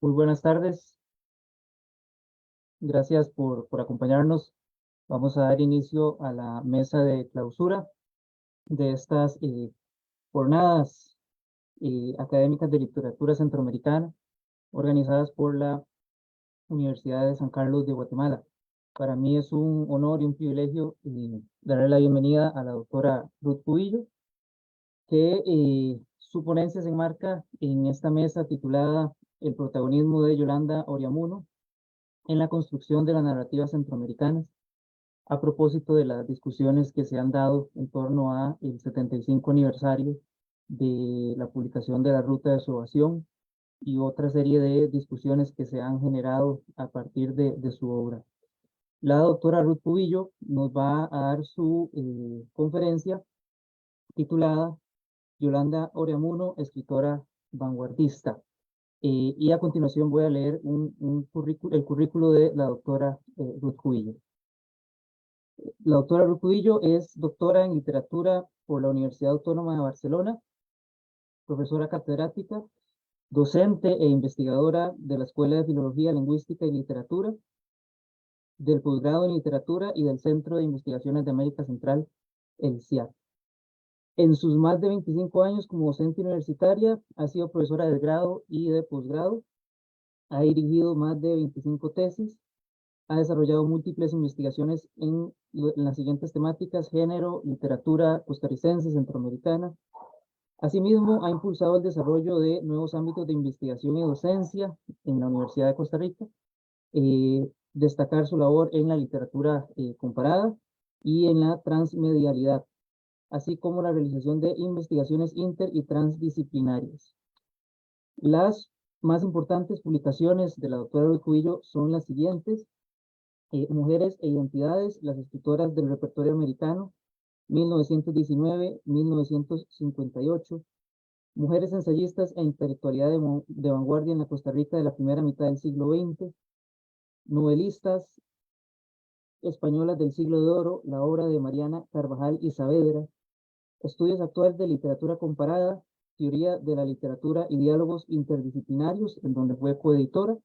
Muy buenas tardes, gracias por acompañarnos. Vamos a dar inicio a la mesa de clausura de estas jornadas académicas de literatura centroamericana organizadas por la Universidad de San Carlos de Guatemala. Para mí es un honor y un privilegio darle la bienvenida a la doctora Ruth Cubillo, que su ponencia se enmarca en esta mesa titulada El protagonismo de Yolanda Oriamuno en la construcción de las narrativas centroamericanas, a propósito de las discusiones que se han dado en torno a el 75 aniversario de la publicación de la Ruta de su Ovación y otra serie de discusiones que se han generado a partir de su obra. La doctora Ruth Cubillo nos va a dar su conferencia titulada Yolanda Oriamuno, escritora vanguardista. Y a continuación voy a leer el currículo de la doctora Ruth Cubillo. La doctora Ruth Cubillo es doctora en literatura por la Universidad Autónoma de Barcelona, profesora catedrática, docente e investigadora de la Escuela de Filología, Lingüística y Literatura, del posgrado en literatura y del Centro de Investigaciones de América Central, el CIAC. En sus más de 25 años como docente universitaria, ha sido profesora de grado y de posgrado, ha dirigido más de 25 tesis, ha desarrollado múltiples investigaciones en las siguientes temáticas: género, literatura costarricense, centroamericana. Asimismo, ha impulsado el desarrollo de nuevos ámbitos de investigación y docencia en la Universidad de Costa Rica, destacar su labor en la literatura comparada y en la transmedialidad, así como la realización de investigaciones inter y transdisciplinarias. Las más importantes publicaciones de la doctora Ruth Cubillo son las siguientes: Mujeres e Identidades, las escritoras del repertorio americano, 1919-1958, Mujeres ensayistas e intelectualidad de vanguardia en la Costa Rica de la primera mitad del siglo XX, Novelistas españolas del siglo de oro, la obra de Mariana Carvajal y Saavedra, Estudios actuales de literatura comparada, Teoría de la literatura y diálogos interdisciplinarios, en donde fue coeditora,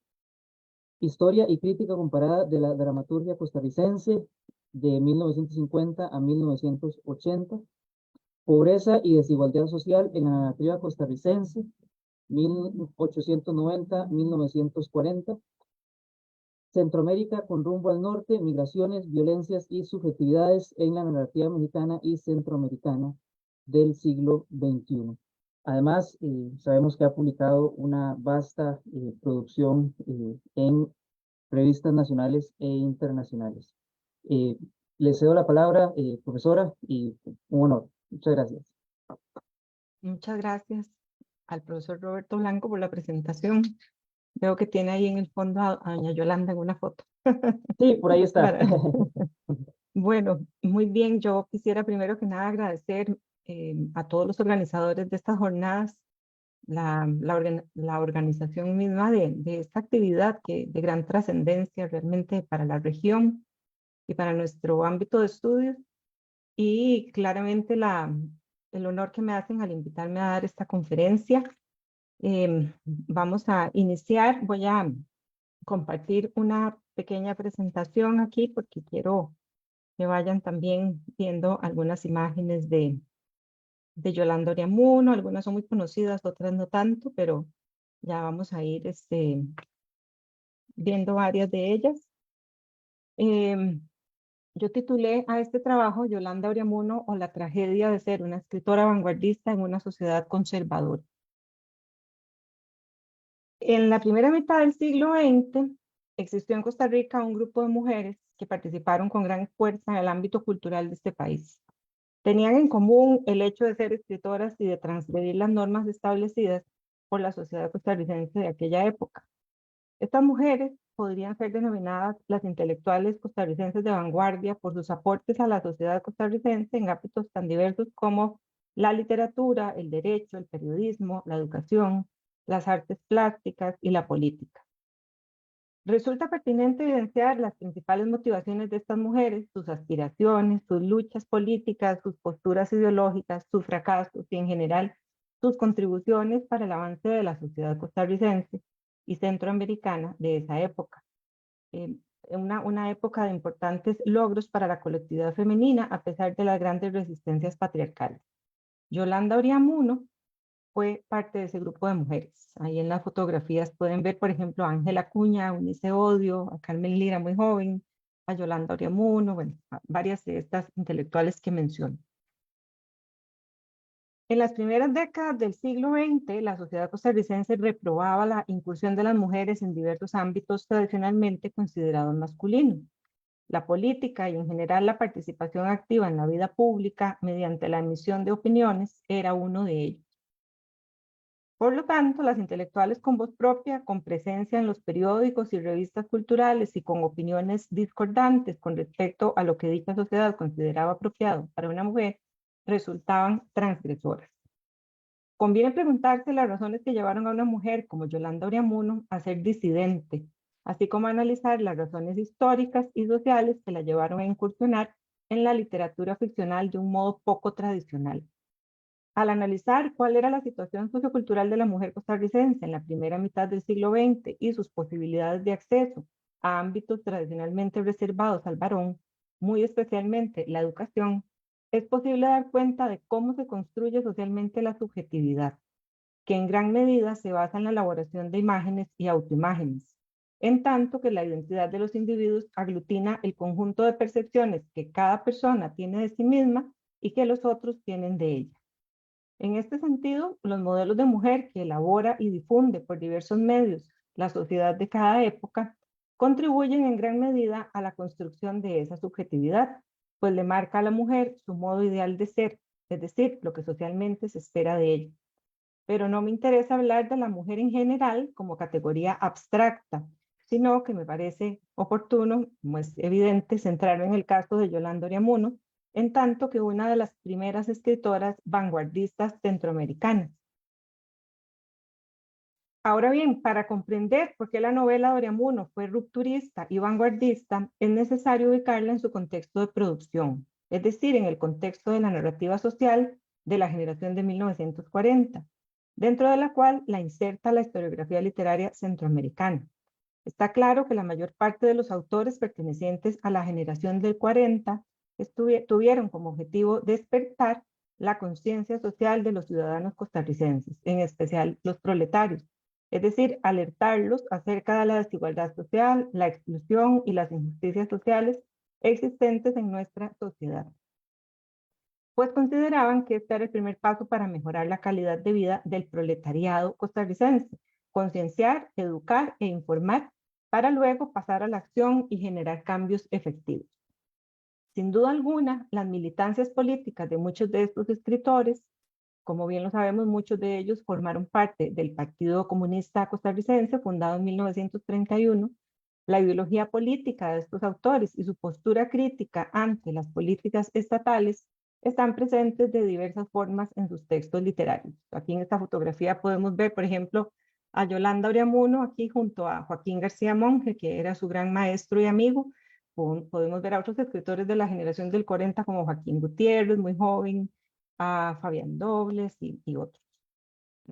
Historia y crítica comparada de la dramaturgia costarricense de 1950 a 1980, Pobreza y desigualdad social en la narrativa costarricense, 1890-1940, Centroamérica con rumbo al norte, migraciones, violencias y subjetividades en la narrativa mexicana y centroamericana del siglo XXI. Además, sabemos que ha publicado una vasta producción en revistas nacionales e internacionales. Eh, Le cedo la palabra, profesora, y un honor. Muchas gracias. Muchas gracias al profesor Roberto Blanco por la presentación. Veo que tiene ahí en el fondo a doña Yolanda en una foto. Sí, por ahí está. Bueno, muy bien. Yo quisiera primero que nada agradecer a todos los organizadores de estas jornadas, la organización misma de esta actividad de gran trascendencia realmente para la región y para nuestro ámbito de estudios, y claramente el honor que me hacen al invitarme a dar esta conferencia. Vamos a iniciar. Voy a compartir una pequeña presentación aquí porque quiero que vayan también viendo algunas imágenes de Yolanda Oriamuno. Algunas son muy conocidas, otras no tanto, pero ya vamos a ir viendo varias de ellas. Yo titulé a este trabajo Yolanda Oriamuno o la tragedia de ser una escritora vanguardista en una sociedad conservadora. En la primera mitad del siglo XX existió en Costa Rica un grupo de mujeres que participaron con gran fuerza en el ámbito cultural de este país. Tenían en común el hecho de ser escritoras y de transgredir las normas establecidas por la sociedad costarricense de aquella época. Estas mujeres podrían ser denominadas las intelectuales costarricenses de vanguardia por sus aportes a la sociedad costarricense en ámbitos tan diversos como la literatura, el derecho, el periodismo, la educación, las artes plásticas y la política. Resulta pertinente evidenciar las principales motivaciones de estas mujeres, sus aspiraciones, sus luchas políticas, sus posturas ideológicas, sus fracasos y en general sus contribuciones para el avance de la sociedad costarricense, y centroamericana de esa época. Una época de importantes logros para la colectividad femenina a pesar de las grandes resistencias patriarcales. Yolanda Oriamuno fue parte de ese grupo de mujeres. Ahí en las fotografías pueden ver, por ejemplo, a Ángela Acuña, a Eunice Odio, a Carmen Lira muy joven, a Yolanda Oriamuno, bueno, a varias de estas intelectuales que menciono. En las primeras décadas del siglo XX, la sociedad costarricense reprobaba la incursión de las mujeres en diversos ámbitos tradicionalmente considerados masculinos. La política y en general la participación activa en la vida pública mediante la emisión de opiniones era uno de ellos. Por lo tanto, las intelectuales con voz propia, con presencia en los periódicos y revistas culturales y con opiniones discordantes con respecto a lo que dicha sociedad consideraba apropiado para una mujer, resultaban transgresoras. Conviene preguntarse las razones que llevaron a una mujer como Yolanda Oriamuno a ser disidente, así como analizar las razones históricas y sociales que la llevaron a incursionar en la literatura ficcional de un modo poco tradicional. Al analizar cuál era la situación sociocultural de la mujer costarricense en la primera mitad del siglo XX y sus posibilidades de acceso a ámbitos tradicionalmente reservados al varón, muy especialmente la educación, es posible dar cuenta de cómo se construye socialmente la subjetividad, que en gran medida se basa en la elaboración de imágenes y autoimágenes, en tanto que la identidad de los individuos aglutina el conjunto de percepciones que cada persona tiene de sí misma y que los otros tienen de ella. En este sentido, los modelos de mujer que elabora y difunde por diversos medios la sociedad de cada época contribuyen en gran medida a la construcción de esa subjetividad, pues le marca a la mujer su modo ideal de ser, es decir, lo que socialmente se espera de ella. Pero no me interesa hablar de la mujer en general como categoría abstracta, sino que me parece oportuno, como es evidente, centrarme en el caso de Yolanda Oriamuno, en tanto que una de las primeras escritoras vanguardistas centroamericanas. Ahora bien, para comprender por qué la novela de Oriamuno fue rupturista y vanguardista, es necesario ubicarla en su contexto de producción, es decir, en el contexto de la narrativa social de la generación de 1940, dentro de la cual la inserta la historiografía literaria centroamericana. Está claro que la mayor parte de los autores pertenecientes a la generación del 40 tuvieron como objetivo despertar la conciencia social de los ciudadanos costarricenses, en especial los proletarios, es decir, alertarlos acerca de la desigualdad social, la exclusión y las injusticias sociales existentes en nuestra sociedad. Pues consideraban que este era el primer paso para mejorar la calidad de vida del proletariado costarricense, concienciar, educar e informar para luego pasar a la acción y generar cambios efectivos. Sin duda alguna, las militancias políticas de muchos de estos escritores, como bien lo sabemos, muchos de ellos formaron parte del Partido Comunista Costarricense, fundado en 1931. La ideología política de estos autores y su postura crítica ante las políticas estatales están presentes de diversas formas en sus textos literarios. Aquí en esta fotografía podemos ver, por ejemplo, a Yolanda Oriamuno aquí junto a Joaquín García Monge, que era su gran maestro y amigo. Podemos ver a otros escritores de la generación del 40 como Joaquín Gutiérrez, muy joven, a Fabián Dobles y otros.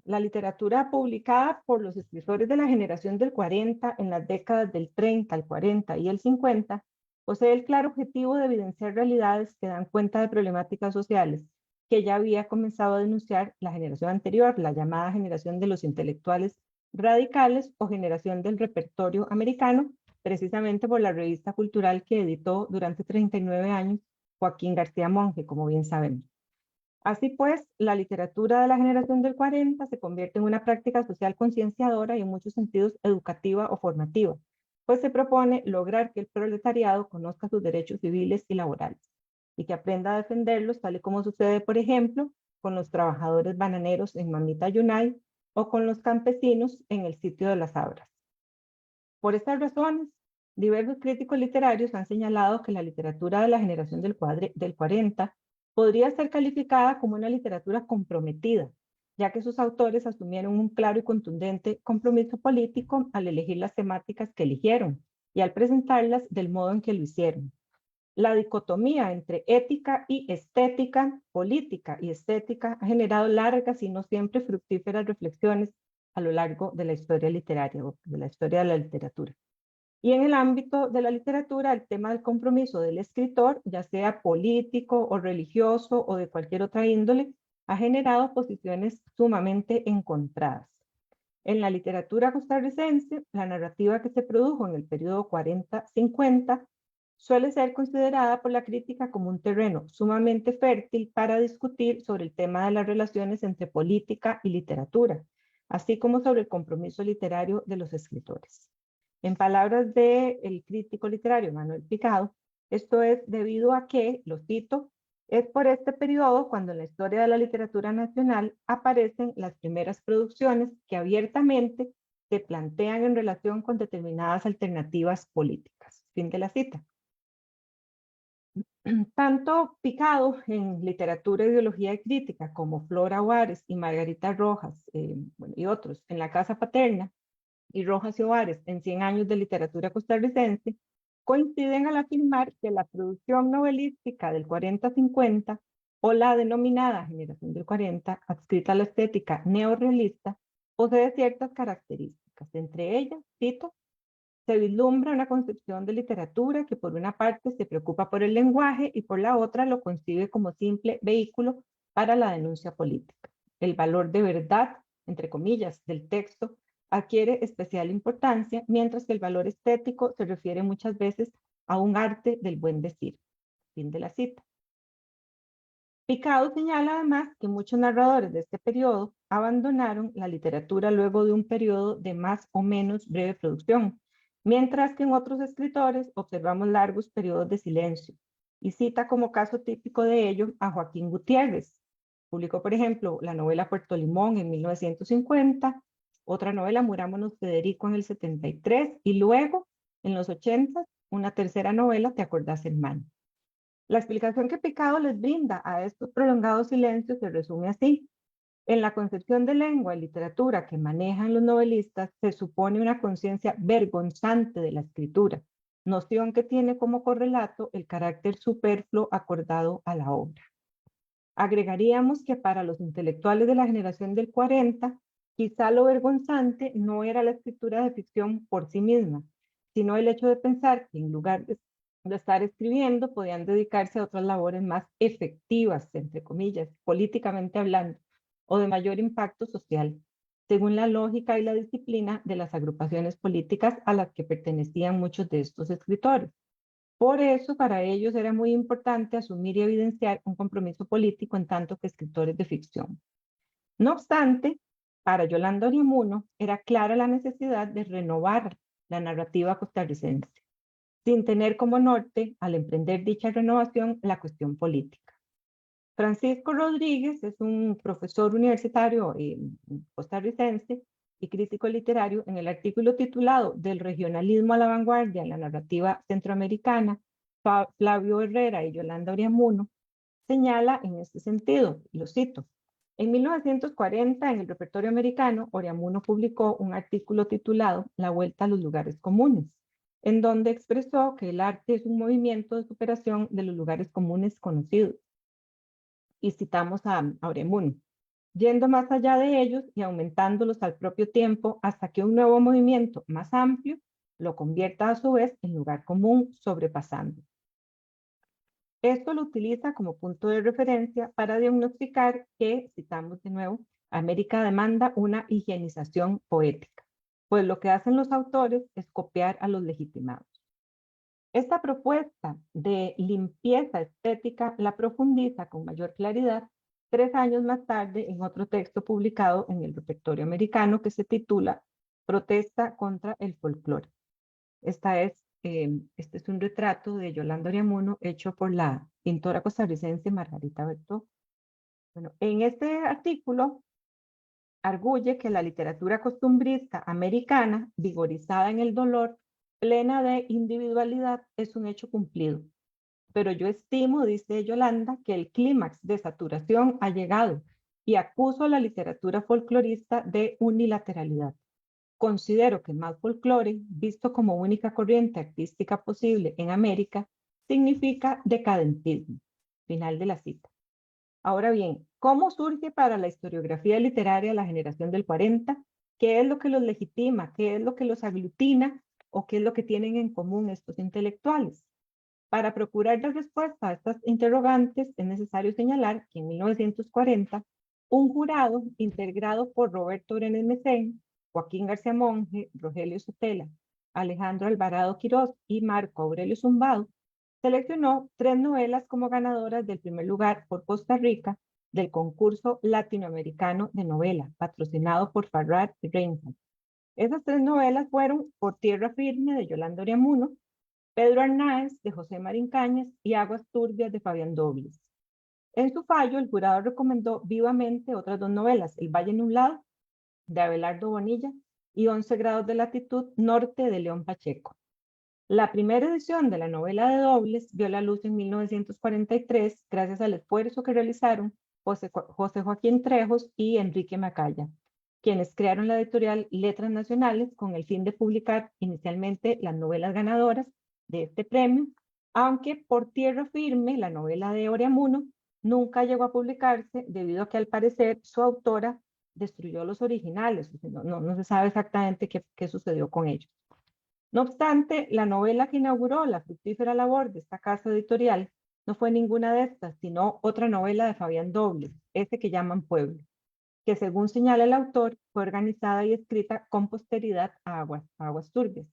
La literatura publicada por los escritores de la generación del 40 en las décadas del 30, el 40 y el 50 posee el claro objetivo de evidenciar realidades que dan cuenta de problemáticas sociales que ya había comenzado a denunciar la generación anterior, la llamada generación de los intelectuales radicales o generación del repertorio americano, precisamente por la revista cultural que editó durante 39 años Joaquín García Monge, como bien sabemos. Así pues, la literatura de la generación del 40 se convierte en una práctica social concienciadora y en muchos sentidos educativa o formativa, pues se propone lograr que el proletariado conozca sus derechos civiles y laborales y que aprenda a defenderlos, tal y como sucede, por ejemplo, con los trabajadores bananeros en Mamita Yunay o con los campesinos en el sitio de las Abras. Por estas razones, diversos críticos literarios han señalado que la literatura de la generación del 40 podría ser calificada como una literatura comprometida, ya que sus autores asumieron un claro y contundente compromiso político al elegir las temáticas que eligieron y al presentarlas del modo en que lo hicieron. La dicotomía entre ética y estética, política y estética, ha generado largas y no siempre fructíferas reflexiones a lo largo de la historia literaria o de la historia de la literatura. Y en el ámbito de la literatura, el tema del compromiso del escritor, ya sea político o religioso o de cualquier otra índole, ha generado posiciones sumamente encontradas. En la literatura costarricense, la narrativa que se produjo en el periodo 40-50 suele ser considerada por la crítica como un terreno sumamente fértil para discutir sobre el tema de las relaciones entre política y literatura, así como sobre el compromiso literario de los escritores. En palabras del crítico literario Manuel Picado, esto es debido a que, lo cito, es por este periodo cuando en la historia de la literatura nacional aparecen las primeras producciones que abiertamente se plantean en relación con determinadas alternativas políticas. Fin de la cita. Tanto Picado en Literatura, Ideología y Crítica como Flora Ovares y Margarita Rojas y otros en La Casa Paterna y Rojas y Ovares en 100 años de literatura costarricense coinciden al afirmar que la producción novelística del 40-50 o la denominada generación del 40, adscrita a la estética neorrealista, posee ciertas características. Entre ellas, cito, se vislumbra una concepción de literatura que por una parte se preocupa por el lenguaje y por la otra lo concibe como simple vehículo para la denuncia política. El valor de verdad, entre comillas, del texto adquiere especial importancia, mientras que el valor estético se refiere muchas veces a un arte del buen decir. Fin de la cita. Picado señala además que muchos narradores de este periodo abandonaron la literatura luego de un periodo de más o menos breve producción, mientras que en otros escritores observamos largos periodos de silencio, y cita como caso típico de ello a Joaquín Gutiérrez. Publicó, por ejemplo, la novela Puerto Limón en 1950, otra novela Murámonos Federico en el 73, y luego, en los 80, una tercera novela, ¿Te acordás, hermano? La explicación que Picado les brinda a estos prolongados silencios se resume así. En la concepción de lengua y literatura que manejan los novelistas se supone una conciencia vergonzante de la escritura, noción que tiene como correlato el carácter superfluo acordado a la obra. Agregaríamos que para los intelectuales de la generación del 40, quizá lo vergonzante no era la escritura de ficción por sí misma, sino el hecho de pensar que en lugar de estar escribiendo podían dedicarse a otras labores más efectivas, entre comillas, políticamente hablando, o de mayor impacto social, según la lógica y la disciplina de las agrupaciones políticas a las que pertenecían muchos de estos escritores. Por eso, para ellos era muy importante asumir y evidenciar un compromiso político en tanto que escritores de ficción. No obstante, para Yolanda Oriamuno era clara la necesidad de renovar la narrativa costarricense, sin tener como norte, al emprender dicha renovación, la cuestión política. Francisco Rodríguez es un profesor universitario costarricense y crítico literario. En el artículo titulado Del regionalismo a la vanguardia en la narrativa centroamericana, Flavio Herrera y Yolanda Oriamuno señala en este sentido, lo cito, en 1940 en el repertorio americano, Oriamuno publicó un artículo titulado La vuelta a los lugares comunes, en donde expresó que el arte es un movimiento de superación de los lugares comunes conocidos. Y citamos a Oriamuno, yendo más allá de ellos y aumentándolos al propio tiempo hasta que un nuevo movimiento más amplio lo convierta a su vez en lugar común, sobrepasando. Esto lo utiliza como punto de referencia para diagnosticar que, citamos de nuevo, América demanda una higienización poética, pues lo que hacen los autores es copiar a los legitimados. Esta propuesta de limpieza estética la profundiza con mayor claridad 3 años más tarde en otro texto publicado en el repertorio americano que se titula Protesta contra el folclore. Este es un retrato de Yolanda Oriamuno hecho por la pintora costarricense Margarita Bertó. Bueno, en este artículo arguye que la literatura costumbrista americana, vigorizada en el dolor, plena de individualidad, es un hecho cumplido. Pero yo estimo, dice Yolanda, que el clímax de saturación ha llegado y acuso a la literatura folclorista de unilateralidad. Considero que más folclore, visto como única corriente artística posible en América, significa decadentismo. Final de la cita. Ahora bien, ¿cómo surge para la historiografía literaria la generación del 40? ¿Qué es lo que los legitima? ¿Qué es lo que los aglutina? ¿O qué es lo que tienen en común estos intelectuales? Para procurar la respuesta a estas interrogantes, es necesario señalar que en 1940, un jurado integrado por Roberto Brenes Mesén, Joaquín García Monge, Rogelio Sotela, Alejandro Alvarado Quirós y Marco Aurelio Zumbado, seleccionó 3 novelas como ganadoras del primer lugar por Costa Rica del concurso latinoamericano de novela, patrocinado por Farrar y Reinhardt. Esas 3 novelas fueron Por Tierra Firme de Yolanda Oriamuno, Pedro Arnáez de José Marín Cañas y Aguas Turbias de Fabián Dobles. En su fallo, el jurado recomendó vivamente otras 2 novelas, El Valle Nublado de Abelardo Bonilla y 11 grados de latitud norte de León Pacheco. La primera edición de la novela de Dobles vio la luz en 1943 gracias al esfuerzo que realizaron José Joaquín Trejos y Enrique Macaya, quienes crearon la editorial Letras Nacionales con el fin de publicar inicialmente las novelas ganadoras de este premio, aunque Por Tierra Firme, la novela de Oreamuno, nunca llegó a publicarse debido a que al parecer su autora destruyó los originales. No se sabe exactamente qué sucedió con ellos. No obstante, la novela que inauguró la fructífera labor de esta casa editorial no fue ninguna de estas, sino otra novela de Fabián Dobles, ese que llaman Pueblo, que según señala el autor, fue organizada y escrita con posteridad a Aguas Turbias.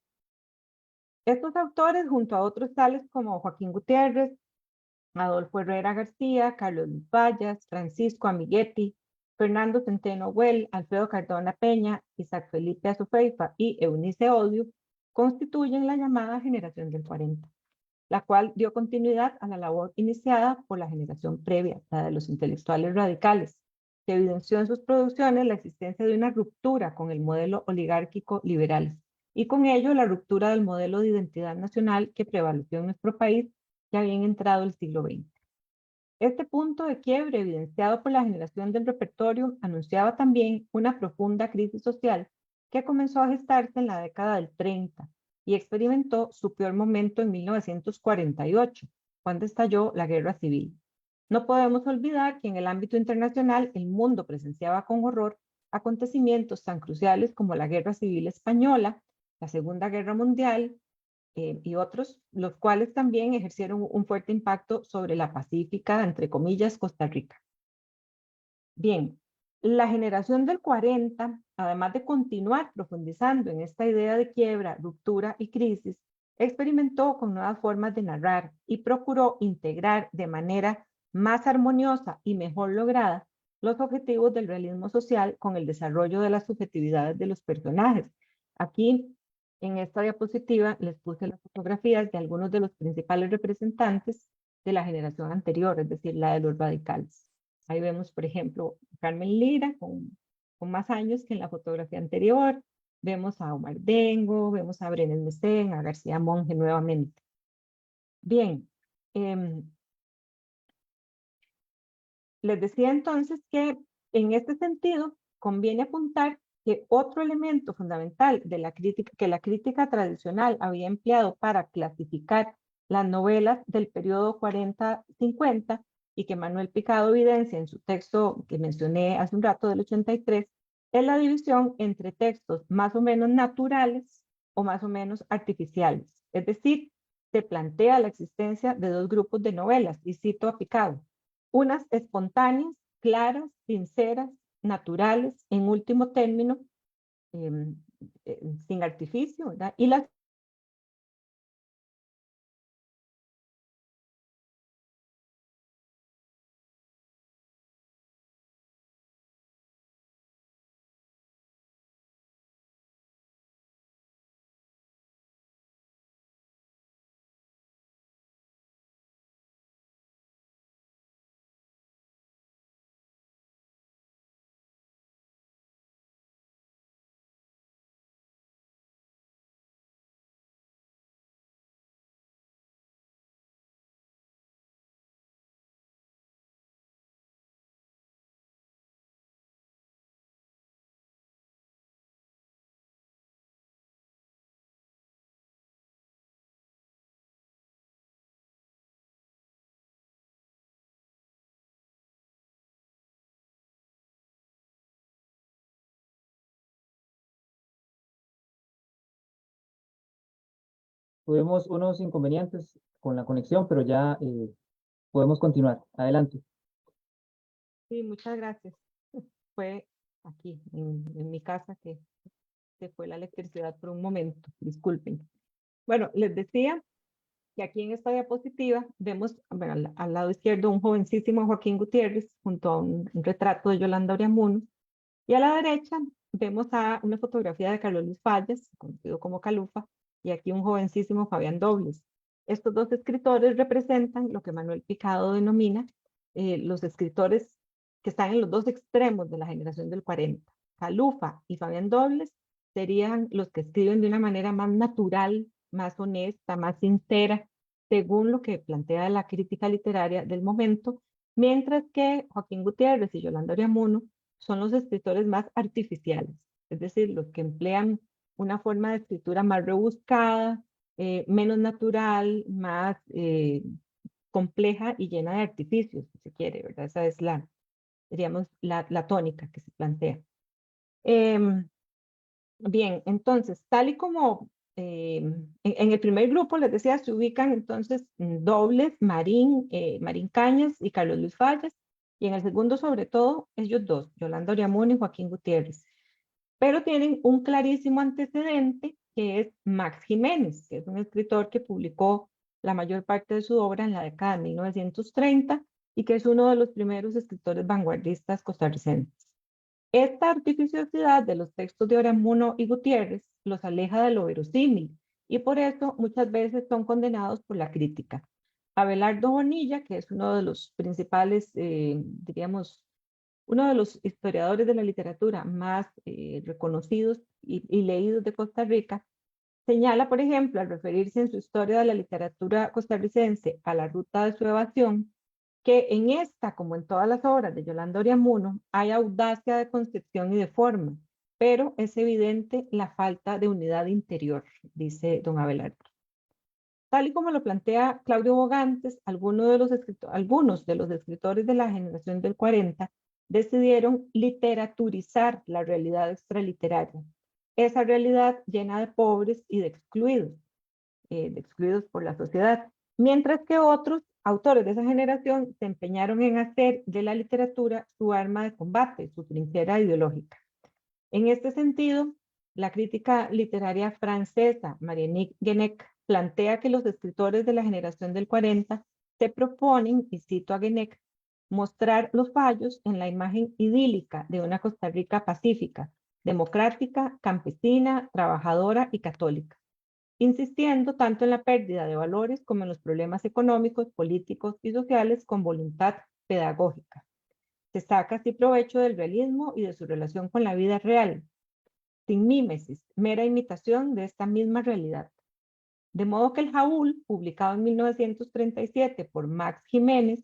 Estos autores, junto a otros tales como Joaquín Gutiérrez, Adolfo Herrera García, Carlos Luis Vallas, Francisco Amiguetti, Fernando Centeno Huel, Alfredo Cardona Peña, Isaac Felipe Azufeifa y Eunice Odio, constituyen la llamada generación del 40, la cual dio continuidad a la labor iniciada por la generación previa, la de los intelectuales radicales, que evidenció en sus producciones la existencia de una ruptura con el modelo oligárquico liberal y con ello la ruptura del modelo de identidad nacional que prevaleció en nuestro país ya bien entrado el siglo XX. Este punto de quiebre evidenciado por la generación del repertorio anunciaba también una profunda crisis social que comenzó a gestarse en la década del 30 y experimentó su peor momento en 1948, cuando estalló la Guerra Civil. No podemos olvidar que en el ámbito internacional el mundo presenciaba con horror acontecimientos tan cruciales como la Guerra Civil Española, la Segunda Guerra Mundial, y otros, los cuales también ejercieron un fuerte impacto sobre la pacífica, entre comillas, Costa Rica. Bien, la generación del 40, además de continuar profundizando en esta idea de quiebra, ruptura y crisis, experimentó con nuevas formas de narrar y procuró integrar de manera más armoniosa y mejor lograda los objetivos del realismo social con el desarrollo de las subjetividades de los personajes. Aquí, en esta diapositiva, les puse las fotografías de algunos de los principales representantes de la generación anterior, es decir, la de los radicales. Ahí vemos, por ejemplo, Carmen Lira con más años que en la fotografía anterior. Vemos a Omar Dengo, vemos a Brenes Mesén, a García Monge nuevamente. Bien, les decía entonces que en este sentido conviene apuntar que otro elemento fundamental de la crítica, que la crítica tradicional había empleado para clasificar las novelas del periodo 40-50 y que Manuel Picado evidencia en su texto que mencioné hace un rato del 83, es la división entre textos más o menos naturales o más o menos artificiales. Es decir, se plantea la existencia de 2 grupos de novelas, y cito a Picado: unas espontáneas, claras, sinceras, naturales, en último término, eh, sin artificio, ¿verdad? Y las Tuvimos unos inconvenientes con la conexión, pero ya podemos continuar. Adelante. Sí, muchas gracias. Fue aquí, en mi casa, que se fue la electricidad por un momento. Disculpen. Bueno, les decía que aquí en esta diapositiva vemos, bueno, al lado izquierdo un jovencísimo Joaquín Gutiérrez junto a un retrato de Yolanda Oriamuno, y a la derecha vemos a una fotografía de Carlos Luis Fallas, conocido como Calufa, y aquí un jovencísimo Fabián Dobles. Estos dos escritores representan lo que Manuel Picado denomina los escritores que están en los dos extremos de la generación del 40. Calufa y Fabián Dobles serían los que escriben de una manera más natural, más honesta, más sincera, según lo que plantea la crítica literaria del momento, mientras que Joaquín Gutiérrez y Yolanda Oriamuno son los escritores más artificiales, es decir, los que emplean una forma de escritura más rebuscada, menos natural, más compleja y llena de artificios, si se quiere, ¿verdad? Esa es diríamos, la tónica que se plantea. Bien, entonces, tal y como en el primer grupo, les decía, se ubican entonces Dobles, Marín Cañas y Carlos Luis Fallas, y en el segundo, sobre todo, ellos dos, Yolanda Oriamuno y Joaquín Gutiérrez. Pero tienen un clarísimo antecedente, que es Max Jiménez, que es un escritor que publicó la mayor parte de su obra en la década de 1930 y que es uno de los primeros escritores vanguardistas costarricenses. Esta artificiosidad de los textos de Oramuno y Gutiérrez los aleja de lo verosímil y por eso muchas veces son condenados por la crítica. Abelardo Bonilla, que es uno de los principales, diríamos, uno de los historiadores de la literatura más reconocidos y leídos de Costa Rica, señala, por ejemplo, al referirse en su historia de la literatura costarricense a la ruta de su evasión, que en esta, como en todas las obras de Yolanda Oriamuno, hay audacia de concepción y de forma, pero es evidente la falta de unidad interior, dice don Abelardo. Tal y como lo plantea Claudio Bogantes, algunos de los escritores de la generación del 40 decidieron literaturizar la realidad extraliteraria, esa realidad llena de pobres y de excluidos por la sociedad, mientras que otros autores de esa generación se empeñaron en hacer de la literatura su arma de combate, su trinchera ideológica. En este sentido, la crítica literaria francesa Marianne Guenec plantea que los escritores de la generación del 40 se proponen, y cito a Guenec, mostrar los fallos en la imagen idílica de una Costa Rica pacífica, democrática, campesina, trabajadora y católica, insistiendo tanto en la pérdida de valores como en los problemas económicos, políticos y sociales con voluntad pedagógica. Se saca así provecho del realismo y de su relación con la vida real, sin mímesis, mera imitación de esta misma realidad. De modo que El Jaúl, publicado en 1937 por Max Jiménez,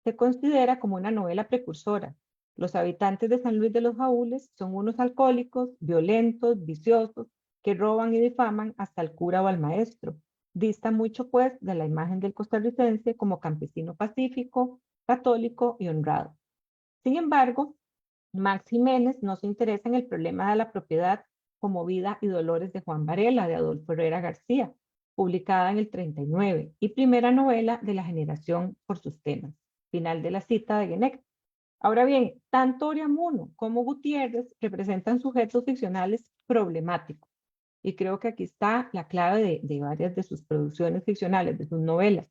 se considera como una novela precursora. Los habitantes de San Luis de los Jaúles son unos alcohólicos, violentos, viciosos, que roban y difaman hasta el cura o al maestro. Dista mucho, pues, de la imagen del costarricense como campesino pacífico, católico y honrado. Sin embargo, Max Jiménez no se interesa en el problema de la propiedad como Vida y Dolores de Juan Varela, de Adolfo Herrera García, publicada en el 39 y primera novela de la generación por sus temas. Final de la cita de Guenec. Ahora bien, tanto Oriamuno como Gutiérrez representan sujetos ficcionales problemáticos. Y creo que aquí está la clave de varias de sus producciones ficcionales, de sus novelas.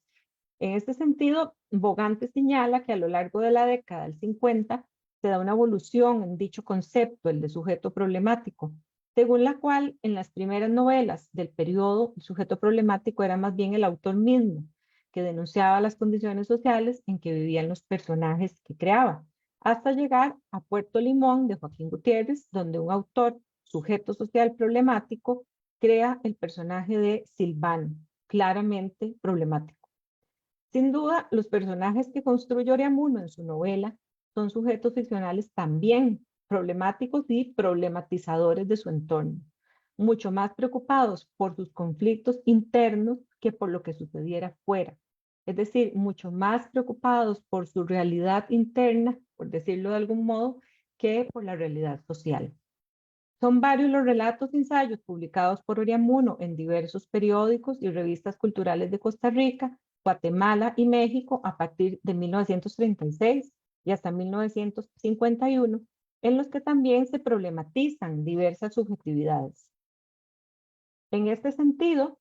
En este sentido, Bogante señala que a lo largo de la década del 50 se da una evolución en dicho concepto, el de sujeto problemático, según la cual en las primeras novelas del periodo el sujeto problemático era más bien el autor mismo, que denunciaba las condiciones sociales en que vivían los personajes que creaba, hasta llegar a Puerto Limón de Joaquín Gutiérrez, donde un autor, sujeto social problemático, crea el personaje de Silvano, claramente problemático. Sin duda, los personajes que construye Oriamuno en su novela son sujetos ficcionales también problemáticos y problematizadores de su entorno, mucho más preocupados por sus conflictos internos que por lo que sucediera fuera. Es decir, mucho más preocupados por su realidad interna, por decirlo de algún modo, que por la realidad social. Son varios los relatos y ensayos publicados por Oriamuno en diversos periódicos y revistas culturales de Costa Rica, Guatemala y México a partir de 1936 y hasta 1951, en los que también se problematizan diversas subjetividades. En este sentido,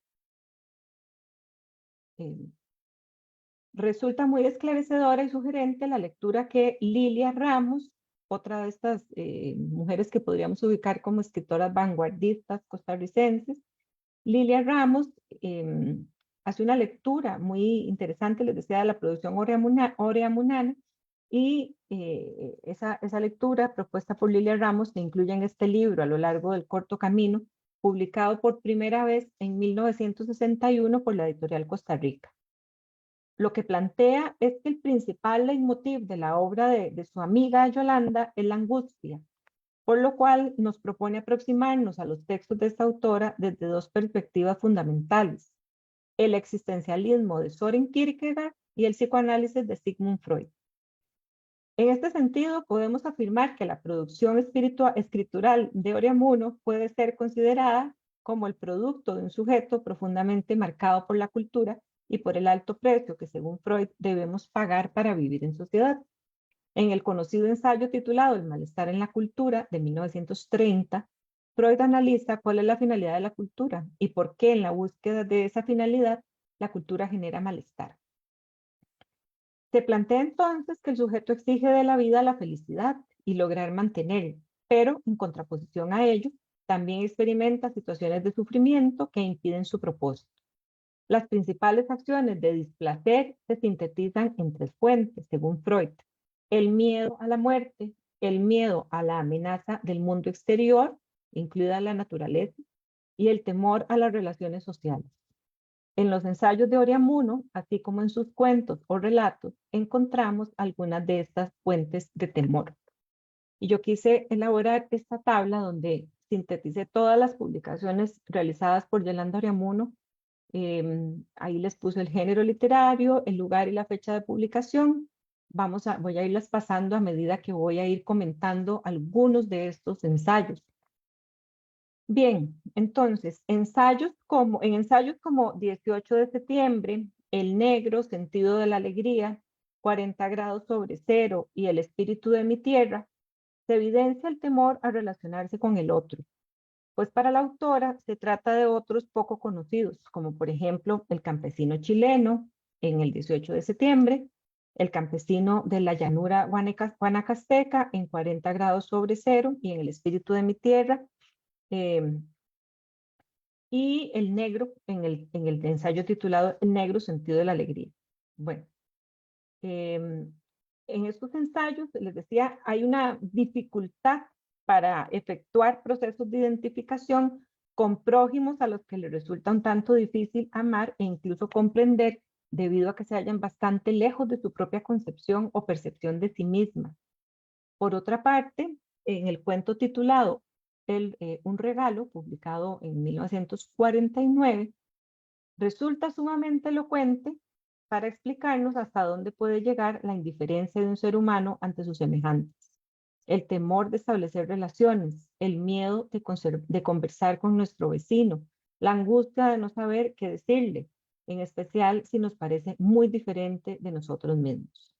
resulta muy esclarecedora y sugerente la lectura que Lilia Ramos, otra de estas mujeres que podríamos ubicar como escritoras vanguardistas costarricenses, Lilia Ramos hace una lectura muy interesante, les decía, de la producción oreamunana, y esa lectura propuesta por Lilia Ramos se incluye en este libro, A lo largo del corto camino, publicado por primera vez en 1961 por la editorial Costa Rica. Lo que plantea es que el principal leitmotiv de la obra de su amiga Yolanda es la angustia, por lo cual nos propone aproximarnos a los textos de esta autora desde dos perspectivas fundamentales: el existencialismo de Søren Kierkegaard y el psicoanálisis de Sigmund Freud. En este sentido, podemos afirmar que la producción escritural de Oriamuno puede ser considerada como el producto de un sujeto profundamente marcado por la cultura y por el alto precio que, según Freud, debemos pagar para vivir en sociedad. En el conocido ensayo titulado El malestar en la cultura, de 1930, Freud analiza cuál es la finalidad de la cultura y por qué en la búsqueda de esa finalidad la cultura genera malestar. Se plantea entonces que el sujeto exige de la vida la felicidad y lograr mantenerla, pero en contraposición a ello, también experimenta situaciones de sufrimiento que impiden su propósito. Las principales acciones de displacer se sintetizan en tres fuentes, según Freud: el miedo a la muerte, el miedo a la amenaza del mundo exterior, incluida la naturaleza, y el temor a las relaciones sociales. En los ensayos de Oriamuno, así como en sus cuentos o relatos, encontramos algunas de estas fuentes de temor. Y yo quise elaborar esta tabla donde sinteticé todas las publicaciones realizadas por Yolanda Oriamuno. Ahí les puse el género literario, el lugar y la fecha de publicación. Voy a irlas pasando a medida que voy a ir comentando algunos de estos ensayos. Bien, entonces, en ensayos como 18 de septiembre, El negro, sentido de la alegría, 40 grados sobre cero y El espíritu de mi tierra, se evidencia el temor a relacionarse con el otro, pues para la autora se trata de otros poco conocidos, como por ejemplo El campesino chileno, en el 18 de septiembre, El campesino de la llanura guanacasteca, en 40 grados sobre cero y en El espíritu de mi tierra, y El negro en el ensayo titulado El negro, sentido de la alegría. Bueno, en estos ensayos, les decía, hay una dificultad para efectuar procesos de identificación con prójimos a los que les resulta un tanto difícil amar e incluso comprender, debido a que se hallan bastante lejos de su propia concepción o percepción de sí misma. Por otra parte, en el cuento titulado Un regalo, publicado en 1949, resulta sumamente elocuente para explicarnos hasta dónde puede llegar la indiferencia de un ser humano ante sus semejantes, el temor de establecer relaciones, el miedo de conversar con nuestro vecino, la angustia de no saber qué decirle, en especial si nos parece muy diferente de nosotros mismos.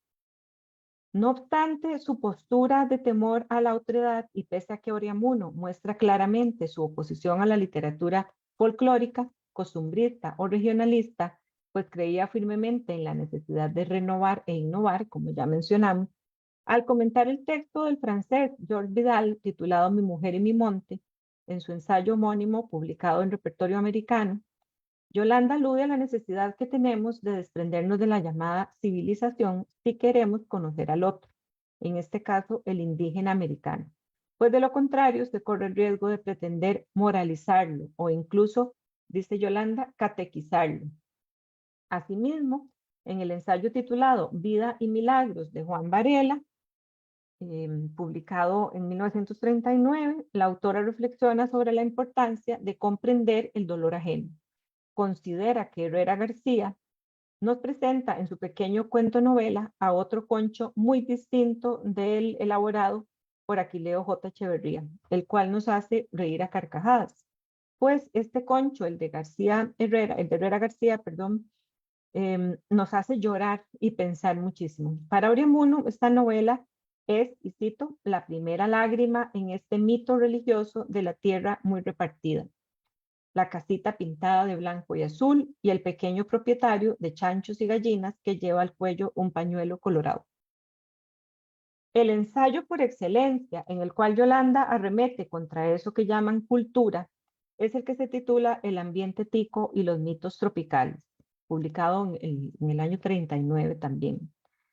No obstante, su postura de temor a la otredad, y pese a que Oriamuno muestra claramente su oposición a la literatura folclórica, costumbrista o regionalista, pues creía firmemente en la necesidad de renovar e innovar, como ya mencionamos, al comentar el texto del francés Georges Vidal titulado Mi mujer y mi monte, en su ensayo homónimo publicado en Repertorio Americano, Yolanda alude a la necesidad que tenemos de desprendernos de la llamada civilización si queremos conocer al otro, en este caso el indígena americano, pues de lo contrario se corre el riesgo de pretender moralizarlo o incluso, dice Yolanda, catequizarlo. Asimismo, en el ensayo titulado Vida y Milagros de Juan Varela, publicado en 1939, la autora reflexiona sobre la importancia de comprender el dolor ajeno. Considera que Herrera García nos presenta en su pequeño cuento novela a otro Concho muy distinto del elaborado por Aquileo J. Echeverría, el cual nos hace reír a carcajadas. Pues este concho, el de Herrera García, perdón, nos hace llorar y pensar muchísimo. Para Ureamuno, esta novela es, y cito, la primera lágrima en este mito religioso de la tierra muy repartida. La casita pintada de blanco y azul y el pequeño propietario de chanchos y gallinas que lleva al cuello un pañuelo colorado. El ensayo por excelencia en el cual Yolanda arremete contra eso que llaman cultura es el que se titula El ambiente tico y los mitos tropicales, publicado en el año 39 también,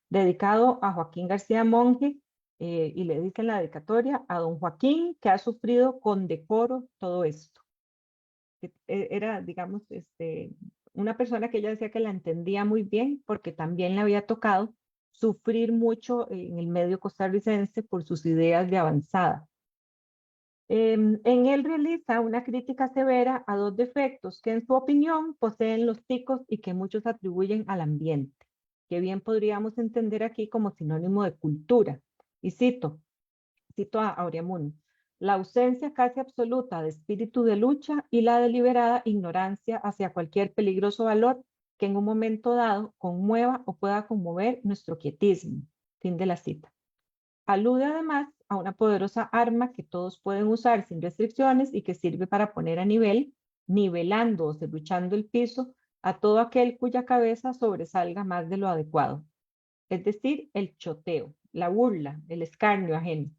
dedicado a Joaquín García Monge, y le dice en la dedicatoria a don Joaquín, que ha sufrido con decoro todo esto. Era, digamos, una persona que ella decía que la entendía muy bien porque también le había tocado sufrir mucho en el medio costarricense por sus ideas de avanzada. En él realiza una crítica severa a dos defectos que en su opinión poseen los ticos y que muchos atribuyen al ambiente, que bien podríamos entender aquí como sinónimo de cultura. Y cito a Ureamuno: la ausencia casi absoluta de espíritu de lucha y la deliberada ignorancia hacia cualquier peligroso valor que en un momento dado conmueva o pueda conmover nuestro quietismo. Fin de la cita. Alude además a una poderosa arma que todos pueden usar sin restricciones y que sirve para poner a nivel, nivelando o serruchando el piso a todo aquel cuya cabeza sobresalga más de lo adecuado. Es decir, el choteo, la burla, el escarnio ajeno.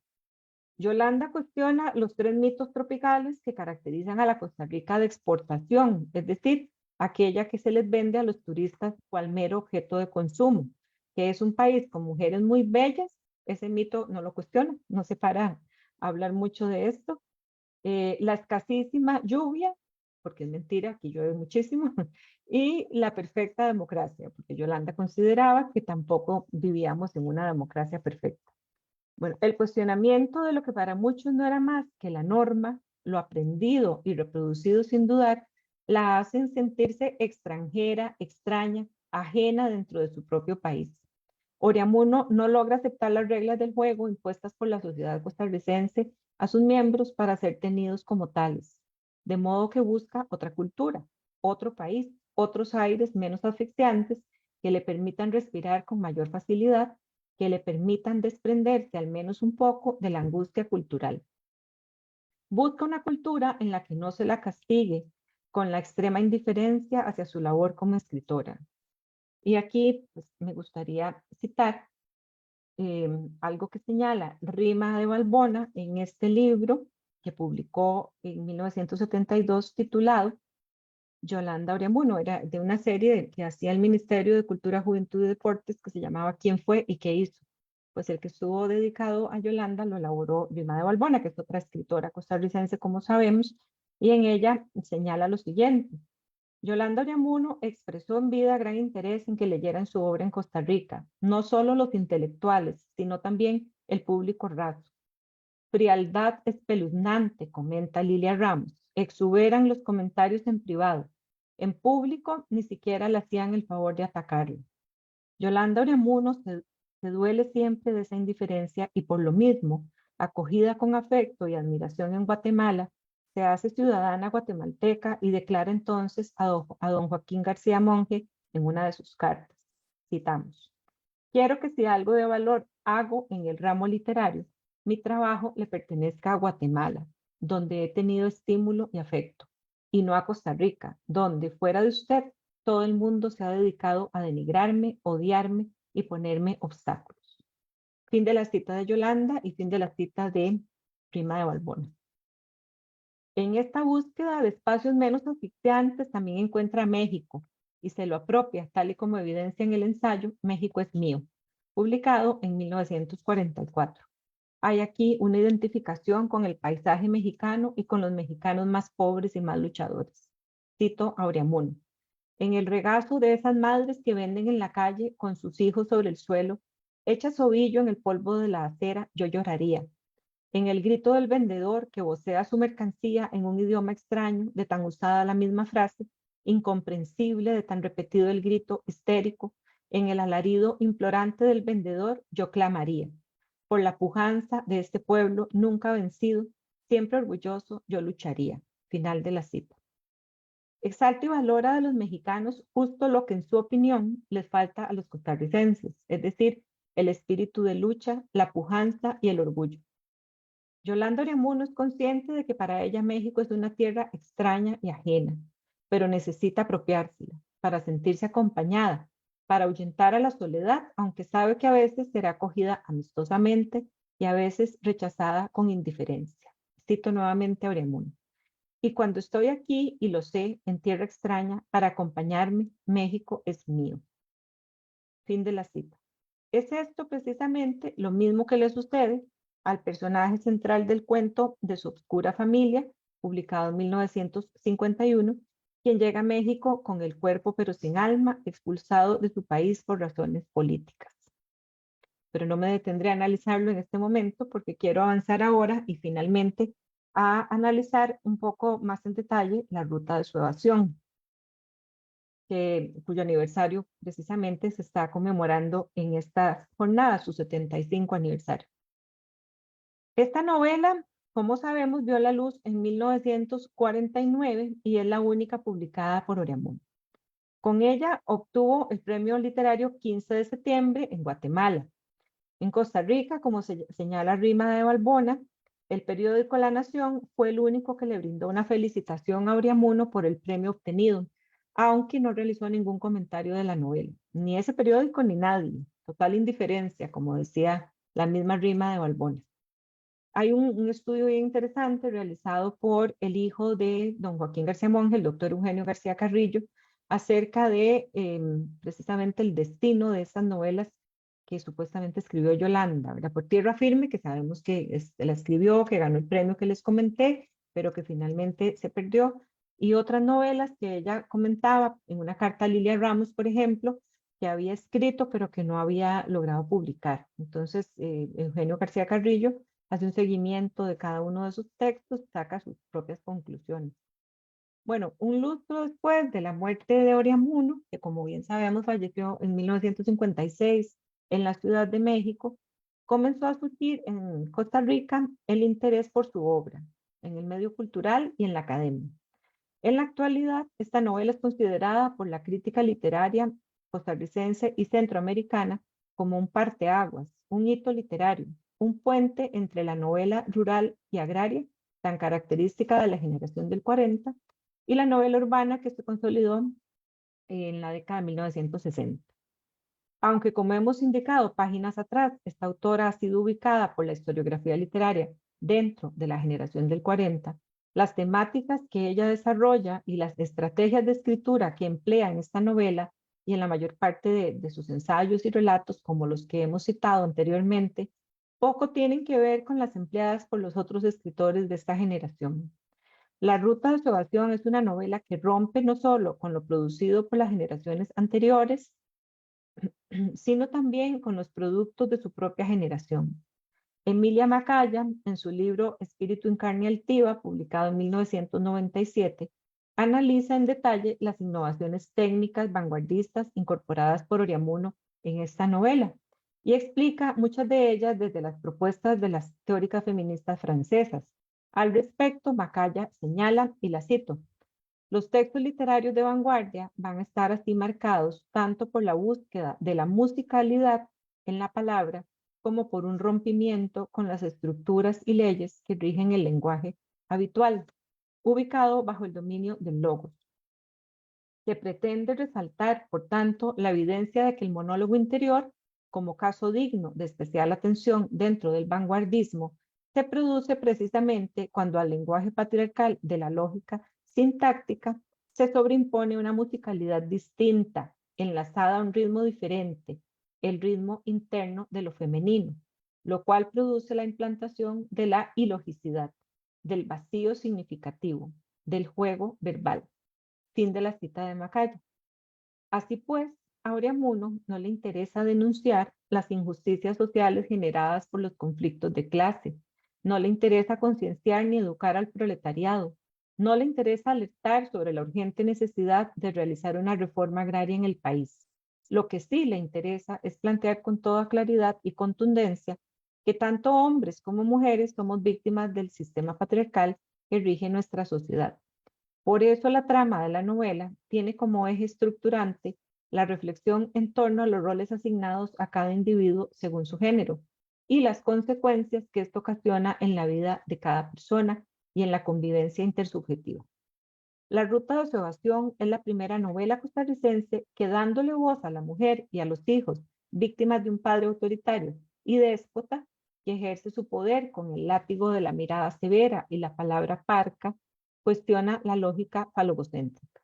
Yolanda cuestiona los tres mitos tropicales que caracterizan a la Costa Rica de exportación, es decir, aquella que se les vende a los turistas cual mero objeto de consumo, que es un país con mujeres muy bellas. Ese mito no lo cuestiona, no se para a hablar mucho de esto. La escasísima lluvia, porque es mentira, aquí llueve muchísimo, y la perfecta democracia, porque Yolanda consideraba que tampoco vivíamos en una democracia perfecta. Bueno, el cuestionamiento de lo que para muchos no era más que la norma, lo aprendido y reproducido sin dudar, la hacen sentirse extranjera, extraña, ajena dentro de su propio país. Ureamuno no logra aceptar las reglas del juego impuestas por la sociedad costarricense a sus miembros para ser tenidos como tales, de modo que busca otra cultura, otro país, otros aires menos asfixiantes que le permitan respirar con mayor facilidad, que le permitan desprenderse al menos un poco de la angustia cultural. Busca una cultura en la que no se la castigue con la extrema indiferencia hacia su labor como escritora. Y aquí pues, me gustaría citar algo que señala Rima de Balbona en este libro que publicó en 1972 titulado Yolanda Ureamuno. Era de una serie que hacía el Ministerio de Cultura, Juventud y Deportes que se llamaba ¿Quién fue y qué hizo? Pues el que estuvo dedicado a Yolanda lo elaboró Rima de Balbona, que es otra escritora costarricense, como sabemos, y en ella señala lo siguiente: Yolanda Ureamuno expresó en vida gran interés en que leyeran su obra en Costa Rica, no solo los intelectuales, sino también el público raso. Frialdad espeluznante, comenta Lilia Ramos, exuberan los comentarios en privado. En público ni siquiera le hacían el favor de atacarlo. Yolanda Ureamuno se duele siempre de esa indiferencia y por lo mismo, acogida con afecto y admiración en Guatemala, se hace ciudadana guatemalteca y declara entonces a don Joaquín García Monge en una de sus cartas. Citamos: quiero que si algo de valor hago en el ramo literario, mi trabajo le pertenezca a Guatemala, donde he tenido estímulo y afecto, y no a Costa Rica, donde fuera de usted todo el mundo se ha dedicado a denigrarme, odiarme y ponerme obstáculos. Fin de la cita de Yolanda y fin de la cita de Rima de Balbona. En esta búsqueda de espacios menos asfixiantes también encuentra a México y se lo apropia, tal y como evidencia en el ensayo México es mío, publicado en 1944. Hay aquí una identificación con el paisaje mexicano y con los mexicanos más pobres y más luchadores. Cito a Ureamuno: en el regazo de esas madres que venden en la calle con sus hijos sobre el suelo, hechas ovillo en el polvo de la acera, yo lloraría. En el grito del vendedor que vocea su mercancía en un idioma extraño, de tan usada la misma frase, incomprensible de tan repetido el grito histérico, en el alarido implorante del vendedor, yo clamaría. Por la pujanza de este pueblo nunca vencido, siempre orgulloso, yo lucharía. Final de la cita. Exalta y valora de los mexicanos justo lo que en su opinión les falta a los costarricenses, es decir, el espíritu de lucha, la pujanza y el orgullo. Yolanda Oriamuno es consciente de que para ella México es una tierra extraña y ajena, pero necesita apropiársela para sentirse acompañada, para ahuyentar a la soledad, aunque sabe que a veces será acogida amistosamente y a veces rechazada con indiferencia. Cito nuevamente a Oriamuno. Y cuando estoy aquí, y lo sé, en tierra extraña, para acompañarme, México es mío. Fin de la cita. Es esto precisamente lo mismo que le sucede al personaje central del cuento de su obscura familia, publicado en 1951, quien llega a México con el cuerpo pero sin alma, expulsado de su país por razones políticas. Pero no me detendré a analizarlo en este momento porque quiero avanzar ahora y finalmente a analizar un poco más en detalle la ruta de su evasión, cuyo aniversario precisamente se está conmemorando en esta jornada, su 75 aniversario. Esta novela, como sabemos, vio la luz en 1949 y es la única publicada por Oriamuno. Con ella obtuvo el premio literario 15 de septiembre en Guatemala. En Costa Rica, como señala Rima de Balbona, el periódico La Nación fue el único que le brindó una felicitación a Oriamuno por el premio obtenido, aunque no realizó ningún comentario de la novela, ni ese periódico ni nadie, total indiferencia, como decía la misma Rima de Balbona. Hay un estudio bien interesante realizado por el hijo de don Joaquín García Monge, el doctor Eugenio García Carrillo, acerca de precisamente el destino de esas novelas que supuestamente escribió Yolanda, ¿verdad? Por Tierra Firme, que sabemos que la escribió, que ganó el premio que les comenté, pero que finalmente se perdió, y otras novelas que ella comentaba en una carta a Lilia Ramos, por ejemplo, que había escrito, pero que no había logrado publicar. Entonces, Eugenio García Carrillo hace un seguimiento de cada uno de sus textos, saca sus propias conclusiones. Bueno, un lustro después de la muerte de Oriamuno, que como bien sabemos falleció en 1956 en la Ciudad de México, comenzó a surgir en Costa Rica el interés por su obra, en el medio cultural y en la academia. En la actualidad, esta novela es considerada por la crítica literaria costarricense y centroamericana como un parteaguas, un hito literario, un puente entre la novela rural y agraria, tan característica de la generación del 40, y la novela urbana que se consolidó en la década de 1960. Aunque, como hemos indicado páginas atrás, esta autora ha sido ubicada por la historiografía literaria dentro de la generación del 40, las temáticas que ella desarrolla y las estrategias de escritura que emplea en esta novela y en la mayor parte de sus ensayos y relatos, como los que hemos citado anteriormente, poco tienen que ver con las empleadas por los otros escritores de esta generación. La Ruta de su evasión es una novela que rompe no solo con lo producido por las generaciones anteriores, sino también con los productos de su propia generación. Emilia Macaya, en su libro Espíritu en carne altiva, publicado en 1997, analiza en detalle las innovaciones técnicas vanguardistas incorporadas por Oriamuno en esta novela y explica muchas de ellas desde las propuestas de las teóricas feministas francesas. Al respecto, Macaya señala, y la cito, los textos literarios de vanguardia van a estar así marcados tanto por la búsqueda de la musicalidad en la palabra como por un rompimiento con las estructuras y leyes que rigen el lenguaje habitual, ubicado bajo el dominio del logos. Se pretende resaltar, por tanto, la evidencia de que el monólogo interior, como caso digno de especial atención dentro del vanguardismo, se produce precisamente cuando al lenguaje patriarcal de la lógica sintáctica se sobreimpone una musicalidad distinta, enlazada a un ritmo diferente, el ritmo interno de lo femenino, lo cual produce la implantación de la ilogicidad, del vacío significativo, del juego verbal. Fin de la cita de Macaya. Así pues, a Oriamuno no le interesa denunciar las injusticias sociales generadas por los conflictos de clase, no le interesa concienciar ni educar al proletariado, no le interesa alertar sobre la urgente necesidad de realizar una reforma agraria en el país. Lo que sí le interesa es plantear con toda claridad y contundencia que tanto hombres como mujeres somos víctimas del sistema patriarcal que rige nuestra sociedad. Por eso la trama de la novela tiene como eje estructurante la reflexión en torno a los roles asignados a cada individuo según su género y las consecuencias que esto ocasiona en la vida de cada persona y en la convivencia intersubjetiva. La Ruta de Observación es la primera novela costarricense que, dándole voz a la mujer y a los hijos víctimas de un padre autoritario y déspota que ejerce su poder con el látigo de la mirada severa y la palabra parca, cuestiona la lógica falogocéntrica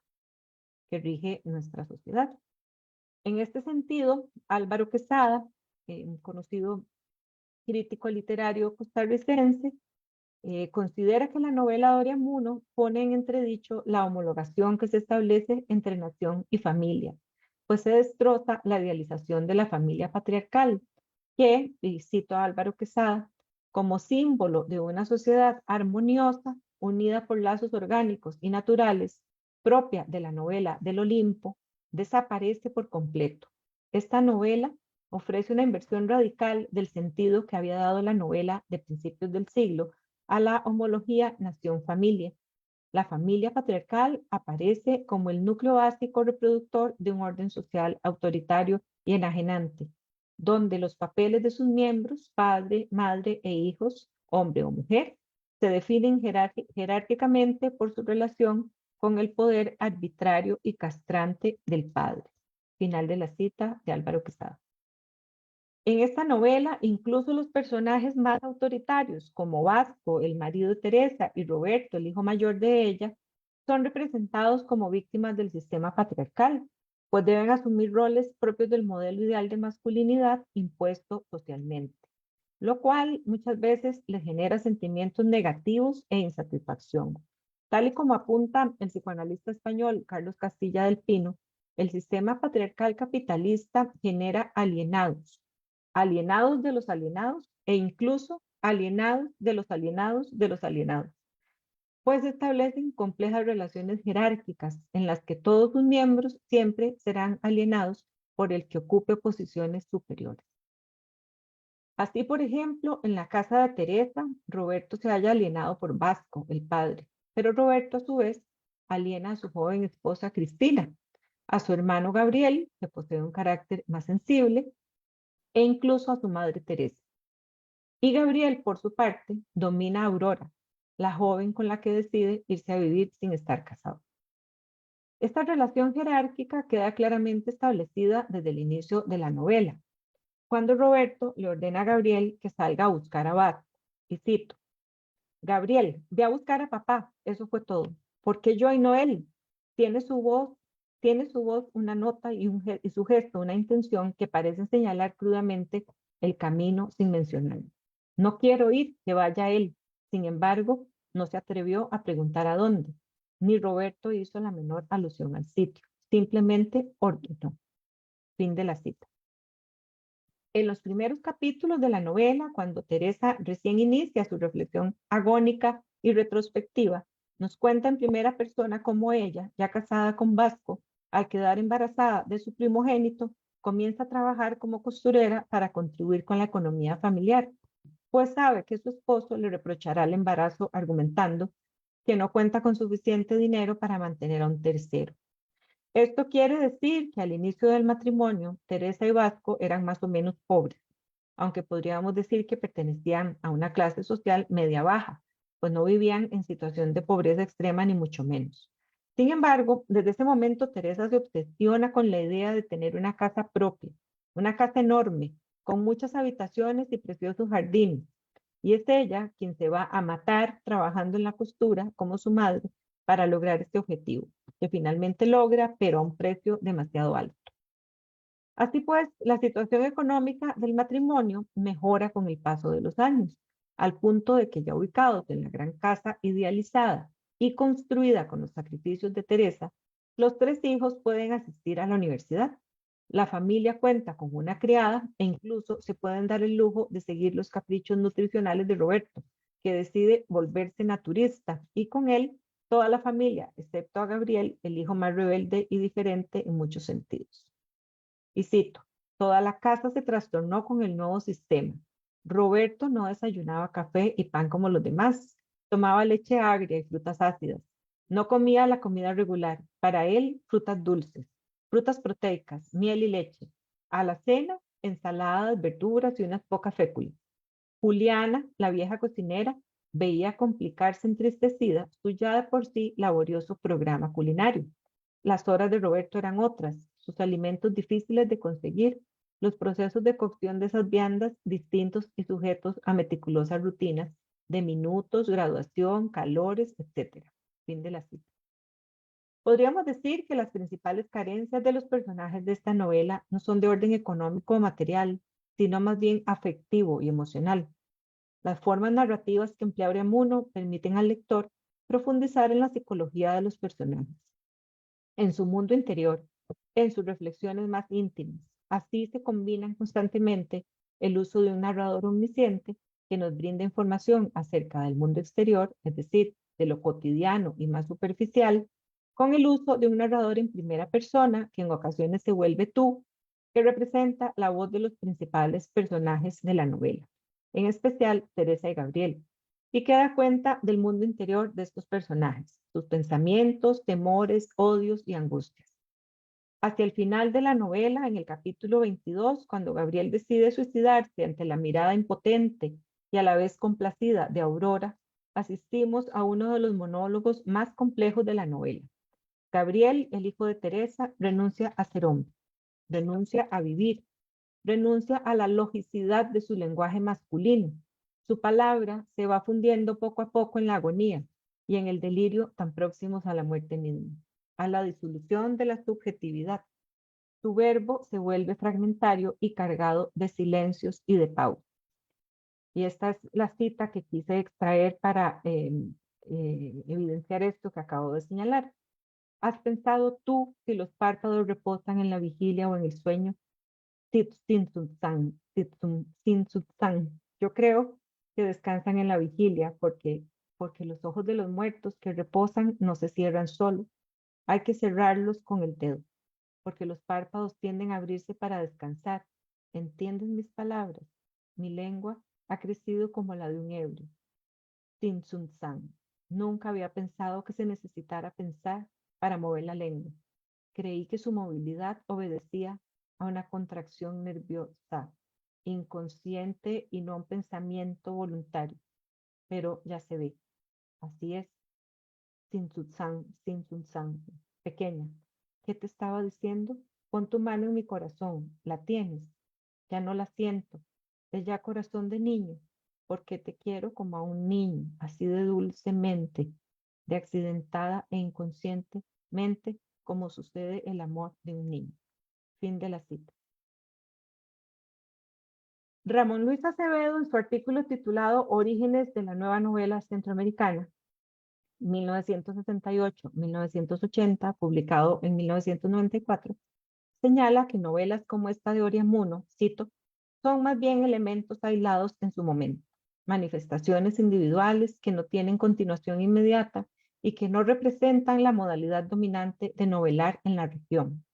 que rige nuestra sociedad. En este sentido, Álvaro Quesada, un conocido crítico literario costarricense, considera que la novela Doria Muno pone en entredicho la homologación que se establece entre nación y familia, pues se destroza la idealización de la familia patriarcal, que, y cito a Álvaro Quesada, como símbolo de una sociedad armoniosa, unida por lazos orgánicos y naturales, propia de la novela del Olimpo, desaparece por completo. Esta novela ofrece una inversión radical del sentido que había dado la novela de principios del siglo a la homología nación-familia. La familia patriarcal aparece como el núcleo básico reproductor de un orden social autoritario y enajenante, donde los papeles de sus miembros, padre, madre e hijos, hombre o mujer, se definen jerárquicamente por su relación con el poder arbitrario y castrante del padre. Final de la cita de Álvaro Quesada. En esta novela, incluso los personajes más autoritarios, como Vasco, el marido de Teresa, y Roberto, el hijo mayor de ella, son representados como víctimas del sistema patriarcal, pues deben asumir roles propios del modelo ideal de masculinidad impuesto socialmente, lo cual muchas veces les genera sentimientos negativos e insatisfacción. Tal y como apunta el psicoanalista español Carlos Castilla del Pino, el sistema patriarcal capitalista genera alienados, alienados de los alienados e incluso alienados de los alienados de los alienados, pues establecen complejas relaciones jerárquicas en las que todos sus miembros siempre serán alienados por el que ocupe posiciones superiores. Así, por ejemplo, en la casa de Teresa, Roberto se halla alienado por Vasco, el padre, pero Roberto a su vez aliena a su joven esposa Cristina, a su hermano Gabriel, que posee un carácter más sensible, e incluso a su madre Teresa. Y Gabriel, por su parte, domina a Aurora, la joven con la que decide irse a vivir sin estar casado. Esta relación jerárquica queda claramente establecida desde el inicio de la novela, cuando Roberto le ordena a Gabriel que salga a buscar a Vasco. Y cito: Gabriel, ve a buscar a papá, eso fue todo. ¿Por qué yo y no él? Tiene su voz, tiene su voz una nota y su gesto una intención que parecen señalar crudamente el camino sin mencionarlo. No quiero ir, que vaya él. Sin embargo, no se atrevió a preguntar a dónde, ni Roberto hizo la menor alusión al sitio. Simplemente ordenó. Fin de la cita. En los primeros capítulos de la novela, cuando Teresa recién inicia su reflexión agónica y retrospectiva, nos cuenta en primera persona cómo ella, ya casada con Vasco, al quedar embarazada de su primogénito, comienza a trabajar como costurera para contribuir con la economía familiar, pues sabe que su esposo le reprochará el embarazo argumentando que no cuenta con suficiente dinero para mantener a un tercero. Esto quiere decir que al inicio del matrimonio, Teresa y Vasco eran más o menos pobres, aunque podríamos decir que pertenecían a una clase social media-baja, pues no vivían en situación de pobreza extrema ni mucho menos. Sin embargo, desde ese momento Teresa se obsesiona con la idea de tener una casa propia, una casa enorme, con muchas habitaciones y preciosos jardines. Y es ella quien se va a matar trabajando en la costura, como su madre, para lograr este objetivo, que finalmente logra, pero a un precio demasiado alto. Así pues, la situación económica del matrimonio mejora con el paso de los años, al punto de que ya ubicados en la gran casa idealizada y construida con los sacrificios de Teresa, los tres hijos pueden asistir a la universidad. La familia cuenta con una criada e incluso se pueden dar el lujo de seguir los caprichos nutricionales de Roberto, que decide volverse naturista, y con él toda la familia, excepto a Gabriel, el hijo más rebelde y diferente en muchos sentidos. Y cito: toda la casa se trastornó con el nuevo sistema. Roberto no desayunaba café y pan como los demás. Tomaba leche agria y frutas ácidas. No comía la comida regular. Para él, frutas dulces, frutas proteicas, miel y leche. A la cena, ensaladas, verduras y unas pocas féculas. Juliana, la vieja cocinera, veía complicarse entristecida su ya de por sí laborioso programa culinario. Las horas de Roberto eran otras, sus alimentos difíciles de conseguir, los procesos de cocción de esas viandas distintos y sujetos a meticulosas rutinas de minutos, graduación, calores, etcétera. Fin de la cita. Podríamos decir que las principales carencias de los personajes de esta novela no son de orden económico o material, sino más bien afectivo y emocional. Las formas narrativas que emplea Unamuno permiten al lector profundizar en la psicología de los personajes, en su mundo interior, en sus reflexiones más íntimas. Así se combinan constantemente el uso de un narrador omnisciente que nos brinda información acerca del mundo exterior, es decir, de lo cotidiano y más superficial, con el uso de un narrador en primera persona que en ocasiones se vuelve tú, que representa la voz de los principales personajes de la novela, en especial Teresa y Gabriel, y que da cuenta del mundo interior de estos personajes, sus pensamientos, temores, odios y angustias. Hacia el final de la novela, en el capítulo 22, cuando Gabriel decide suicidarse ante la mirada impotente y a la vez complacida de Aurora, asistimos a uno de los monólogos más complejos de la novela. Gabriel, el hijo de Teresa, renuncia a ser hombre, renuncia a vivir, renuncia a la logicidad de su lenguaje masculino. Su palabra se va fundiendo poco a poco en la agonía y en el delirio tan próximos a la muerte misma, a la disolución de la subjetividad. Su verbo se vuelve fragmentario y cargado de silencios y de pausas. Y esta es la cita que quise extraer para evidenciar esto que acabo de señalar. ¿Has pensado tú si los párpados reposan en la vigilia o en el sueño? Titsun San. Yo creo que descansan en la vigilia porque los ojos de los muertos que reposan no se cierran solo. Hay que cerrarlos con el dedo, porque los párpados tienden a abrirse para descansar. ¿Entiendes mis palabras? Mi lengua ha crecido como la de un ebrio. Titsun San. Nunca había pensado que se necesitara pensar para mover la lengua. Creí que su movilidad obedecía a una contracción nerviosa, inconsciente y no a un pensamiento voluntario. Pero ya se ve. Así es. Sin Sun San. Pequeña, ¿qué te estaba diciendo? Pon tu mano en mi corazón. ¿La tienes? Ya no la siento. Es ya corazón de niño, porque te quiero como a un niño, así de dulcemente, de accidentada e inconscientemente, como sucede el amor de un niño. Fin de la cita. Ramón Luis Acevedo, en su artículo titulado Orígenes de la nueva novela centroamericana, 1968-1980, publicado en 1994, señala que novelas como esta de Unamuno, cito, son más bien elementos aislados en su momento, manifestaciones individuales que no tienen continuación inmediata y que no representan la modalidad dominante de novelar en la región.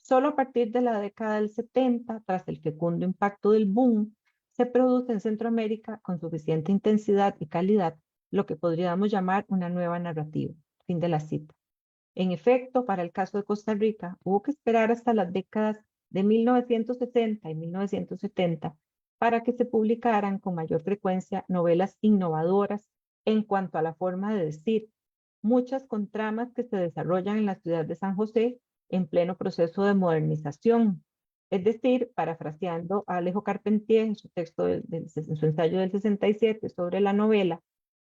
Solo a partir de la década del 70, tras el fecundo impacto del boom, se produce en Centroamérica con suficiente intensidad y calidad lo que podríamos llamar una nueva narrativa. Fin de la cita. En efecto, para el caso de Costa Rica, hubo que esperar hasta las décadas de 1960 y 1970 para que se publicaran con mayor frecuencia novelas innovadoras en cuanto a la forma de decir, muchas con tramas que se desarrollan en la ciudad de San José en pleno proceso de modernización. Es decir, parafraseando a Alejo Carpentier en su texto, en su ensayo del 67 sobre la novela,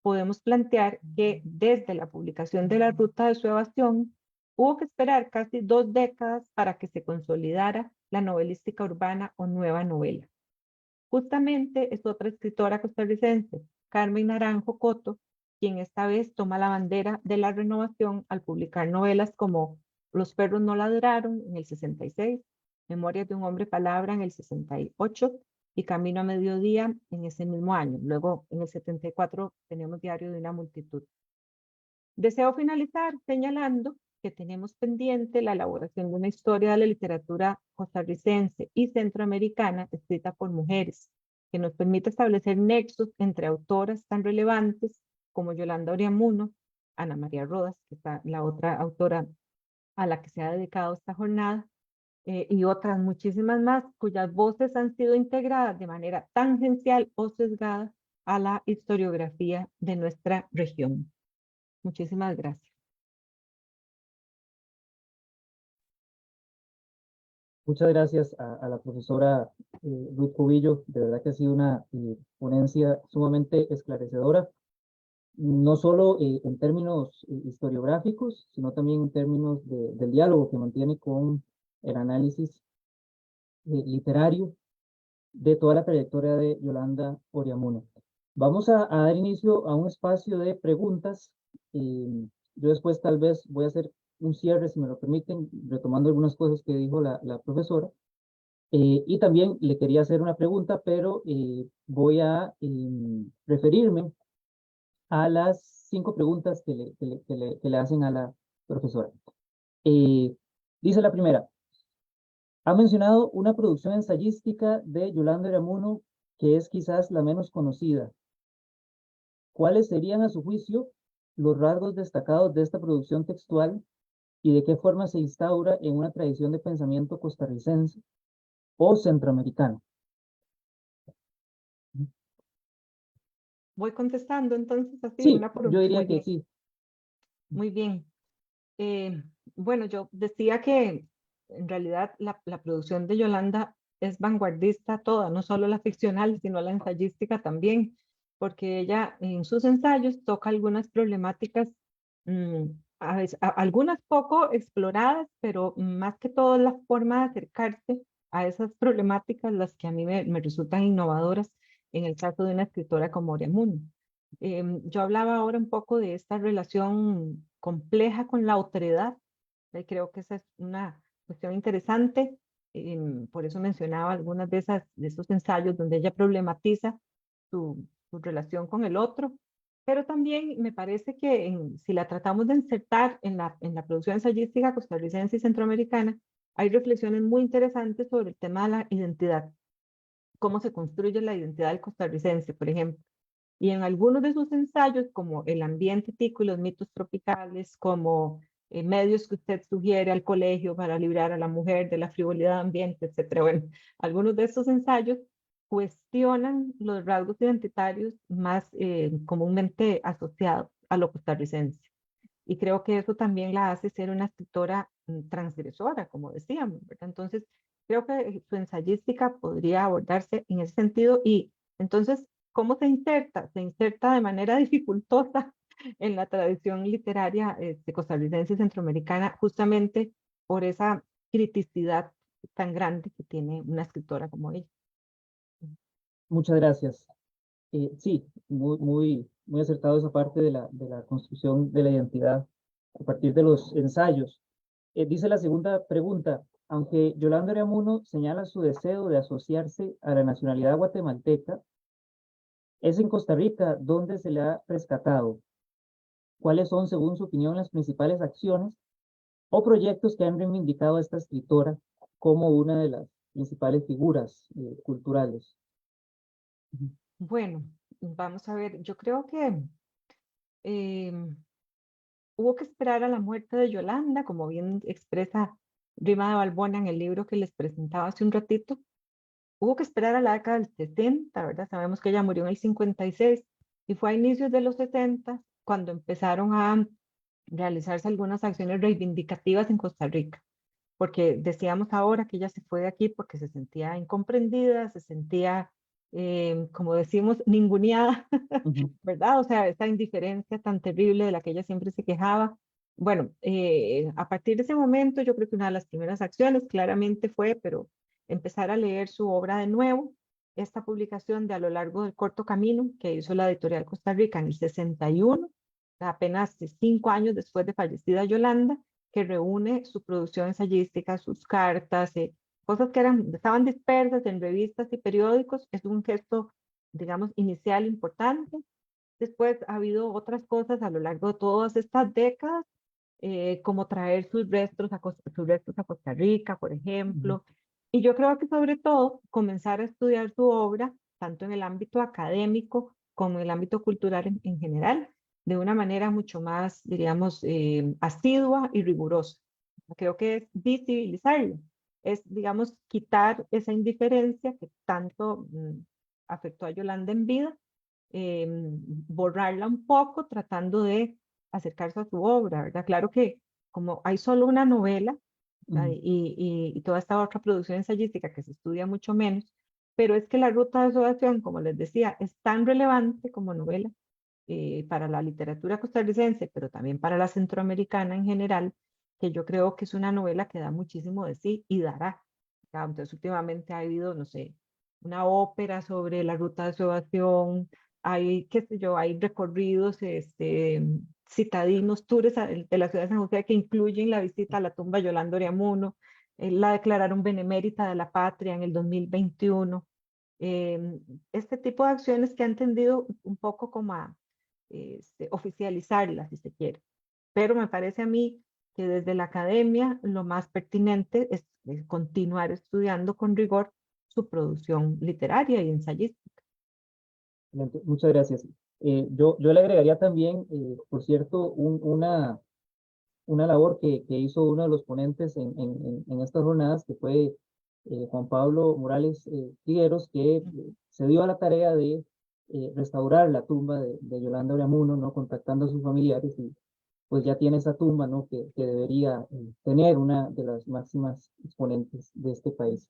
podemos plantear que desde la publicación de La Ruta de su Evasión, hubo que esperar casi 2 décadas para que se consolidara la novelística urbana o nueva novela. Justamente es otra escritora costarricense, Carmen Naranjo Coto, quien esta vez toma la bandera de la renovación al publicar novelas como Los perros no ladraron en el 66, Memorias de un hombre palabra en el 68 y Camino a Mediodía en ese mismo año. Luego, en el 74, tenemos Diario de una multitud. Deseo finalizar señalando que tenemos pendiente la elaboración de una historia de la literatura costarricense y centroamericana escrita por mujeres, que nos permite establecer nexos entre autoras tan relevantes como Yolanda Oriamuno, Ana María Rodas, que es la otra autora a la que se ha dedicado esta jornada, y otras muchísimas más, cuyas voces han sido integradas de manera tangencial o sesgada a la historiografía de nuestra región. Muchísimas gracias. Muchas gracias a la profesora Ruth Cubillo. De verdad que ha sido una ponencia sumamente esclarecedora, no solo en términos historiográficos, sino también en términos del diálogo que mantiene con el análisis literario de toda la trayectoria de Yolanda Oriamuno. Vamos a dar inicio a un espacio de preguntas. Yo después tal vez voy a hacer un cierre, si me lo permiten, retomando algunas cosas que dijo la profesora. Y también le quería hacer una pregunta, pero voy a referirme a las 5 preguntas que le hacen a la profesora. Dice la primera: ha mencionado una producción ensayística de Yolanda Oriamuno que es quizás la menos conocida. ¿Cuáles serían, a su juicio, los rasgos destacados de esta producción textual y de qué forma se instaura en una tradición de pensamiento costarricense o centroamericano? Voy contestando entonces así, Sí, una por yo una. Muy diría que bien, sí. muy bien. Bueno, yo decía que en realidad la producción de Yolanda es vanguardista toda, no solo la ficcional, sino la ensayística también, porque ella en sus ensayos toca algunas problemáticas, mm, algunas poco exploradas, pero más que todo la forma de acercarse a esas problemáticas las que a mí me resultan innovadoras en el caso de una escritora como Oriamuno. Yo hablaba ahora un poco de esta relación compleja con la otredad. Creo que esa es una cuestión interesante. Por eso mencionaba algunas de esos ensayos donde ella problematiza su relación con el otro. Pero también me parece que si la tratamos de insertar en la producción ensayística costarricense y centroamericana, hay reflexiones muy interesantes sobre el tema de la identidad, cómo se construye la identidad del costarricense, por ejemplo. Y en algunos de sus ensayos, como El ambiente tico y los mitos tropicales, como medios que usted sugiere al colegio para librar a la mujer de la frivolidad ambiente, etcétera. Bueno, algunos de estos ensayos cuestionan los rasgos identitarios más comúnmente asociados a lo costarricense. Y creo que eso también la hace ser una escritora transgresora, como decíamos, ¿verdad? Entonces, creo que su ensayística podría abordarse en ese sentido. Y entonces, ¿cómo se inserta? Se inserta de manera dificultosa en la tradición literaria costarricense y centroamericana, justamente por esa criticidad tan grande que tiene una escritora como ella. Muchas gracias. Sí, muy acertado esa parte de la construcción de la identidad a partir de los ensayos. Dice la segunda pregunta: aunque Yolanda Oriamuno señala su deseo de asociarse a la nacionalidad guatemalteca, es en Costa Rica donde se le ha rescatado. ¿Cuáles son, según su opinión, las principales acciones o proyectos que han reivindicado a esta escritora como una de las principales figuras culturales? Bueno, vamos a ver, yo creo que em, hubo que esperar a la muerte de Yolanda, como bien expresa Rima de Balbona en el libro que les presentaba hace un ratito. Hubo que esperar a la década del 60, ¿verdad? Sabemos que ella murió en el 56 y fue a inicios de los 60 cuando empezaron a realizarse algunas acciones reivindicativas en Costa Rica, porque decíamos ahora que ella se fue de aquí porque se sentía incomprendida, se sentía, como decimos, ninguneada, Ujú. ¿verdad? O sea, esa indiferencia tan terrible de la que ella siempre se quejaba. Bueno, a partir de ese momento yo creo que una de las primeras acciones claramente fue, pero empezar a leer su obra de nuevo, esta publicación de A lo largo del corto camino que hizo la editorial Costa Rica en el 61, apenas 5 años después de fallecida Yolanda, que reúne su producción ensayística, sus cartas, cosas que estaban dispersas en revistas y periódicos. Es un gesto, digamos, inicial importante. Después ha habido otras cosas a lo largo de todas estas décadas, como traer sus restos a Costa Rica, por Ujú. ejemplo. Y yo creo que sobre todo comenzar a estudiar su obra tanto en el ámbito académico como en el ámbito cultural en general, de una manera mucho más, diríamos, asidua y rigurosa. Creo que es visibilizarlo, es, digamos, quitar esa indiferencia que tanto afectó a Yolanda en vida, borrarla un poco, tratando de acercarse a su obra, ¿verdad? Claro que como hay solo una novela, ¿verdad? Ujú. Y toda esta otra producción ensayística que se estudia mucho menos, pero es que la ruta de asociación, como les decía, es tan relevante como novela para la literatura costarricense, pero también para la centroamericana en general, que yo creo que es una novela que da muchísimo de sí y dará. ¿Verdad? Entonces, últimamente ha habido, no sé, una ópera sobre la ruta de asociación, hay, qué sé yo, hay recorridos, citadinos, tours de la ciudad de San José que incluyen la visita a la tumba de Yolanda Oriamuno, la declararon benemérita de la patria en el 2021. Este tipo de acciones que han tendido un poco como a oficializarla, si se quiere. Pero me parece a mí que desde la academia lo más pertinente es continuar estudiando con rigor su producción literaria y ensayística. Excelente, muchas gracias. Yo le agregaría también, por cierto, una labor que hizo uno de los ponentes en estas jornadas, que fue Juan Pablo Morales Figueros, que se dio a la tarea de restaurar la tumba de Yolanda Oriamuno, ¿no? Contactando a sus familiares y pues ya tiene esa tumba, ¿no? Que debería tener una de las máximas exponentes de este país.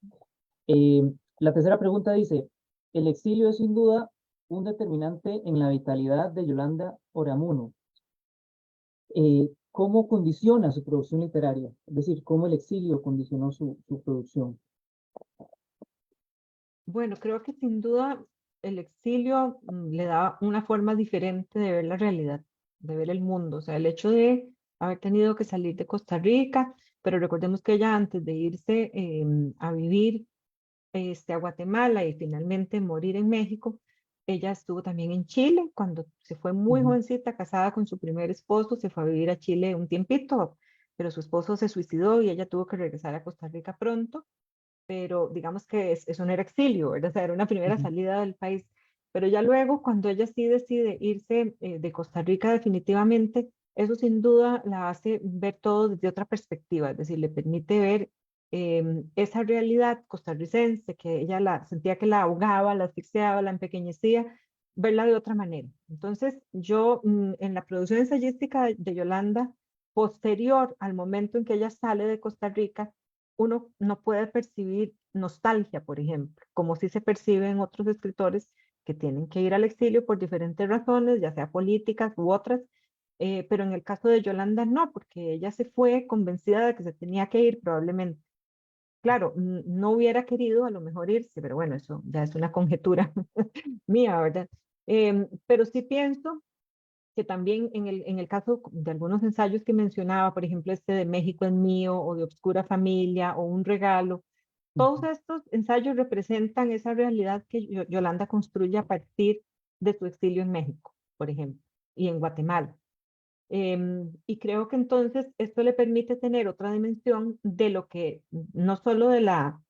Eh, la tercera pregunta dice, el exilio es sin duda un determinante en la vitalidad de Yolanda Oramuno. ¿Cómo condiciona su producción literaria? Es decir, ¿cómo el exilio condicionó su producción? Bueno, creo que sin duda el exilio le da una forma diferente de ver la realidad, de ver el mundo. O sea, el hecho de haber tenido que salir de Costa Rica, pero recordemos que ella antes de irse a vivir a Guatemala y finalmente morir en México, ella estuvo también en Chile cuando se fue muy Ujú. jovencita, casada con su primer esposo, se fue a vivir a Chile un tiempito, pero su esposo se suicidó y ella tuvo que regresar a Costa Rica pronto, pero digamos que eso no era exilio, ¿verdad? O sea, era una primera Ujú. salida del país. Pero ya luego, cuando ella sí decide irse de Costa Rica definitivamente, eso sin duda la hace ver todo desde otra perspectiva, es decir, le permite ver esa realidad costarricense que ella sentía que la ahogaba, la asfixiaba, la empequeñecía, verla de otra manera. Entonces, yo en la producción ensayística de Yolanda, posterior al momento en que ella sale de Costa Rica, uno no puede percibir nostalgia, por ejemplo, como si se percibe en otros escritores que tienen que ir al exilio por diferentes razones, ya sea políticas u otras, pero en el caso de Yolanda no, porque ella se fue convencida de que se tenía que ir probablemente. Claro, no hubiera querido a lo mejor irse, pero bueno, eso ya es una conjetura mía, ¿verdad? Pero sí pienso que también en el caso de algunos ensayos que mencionaba, por ejemplo, este de México es mío o de Obscura Familia o Un Regalo, todos Ujú. estos ensayos representan esa realidad que Yolanda construye a partir de su exilio en México, por ejemplo, y en Guatemala. Y creo que entonces esto le permite tener otra dimensión de lo que, no solo de la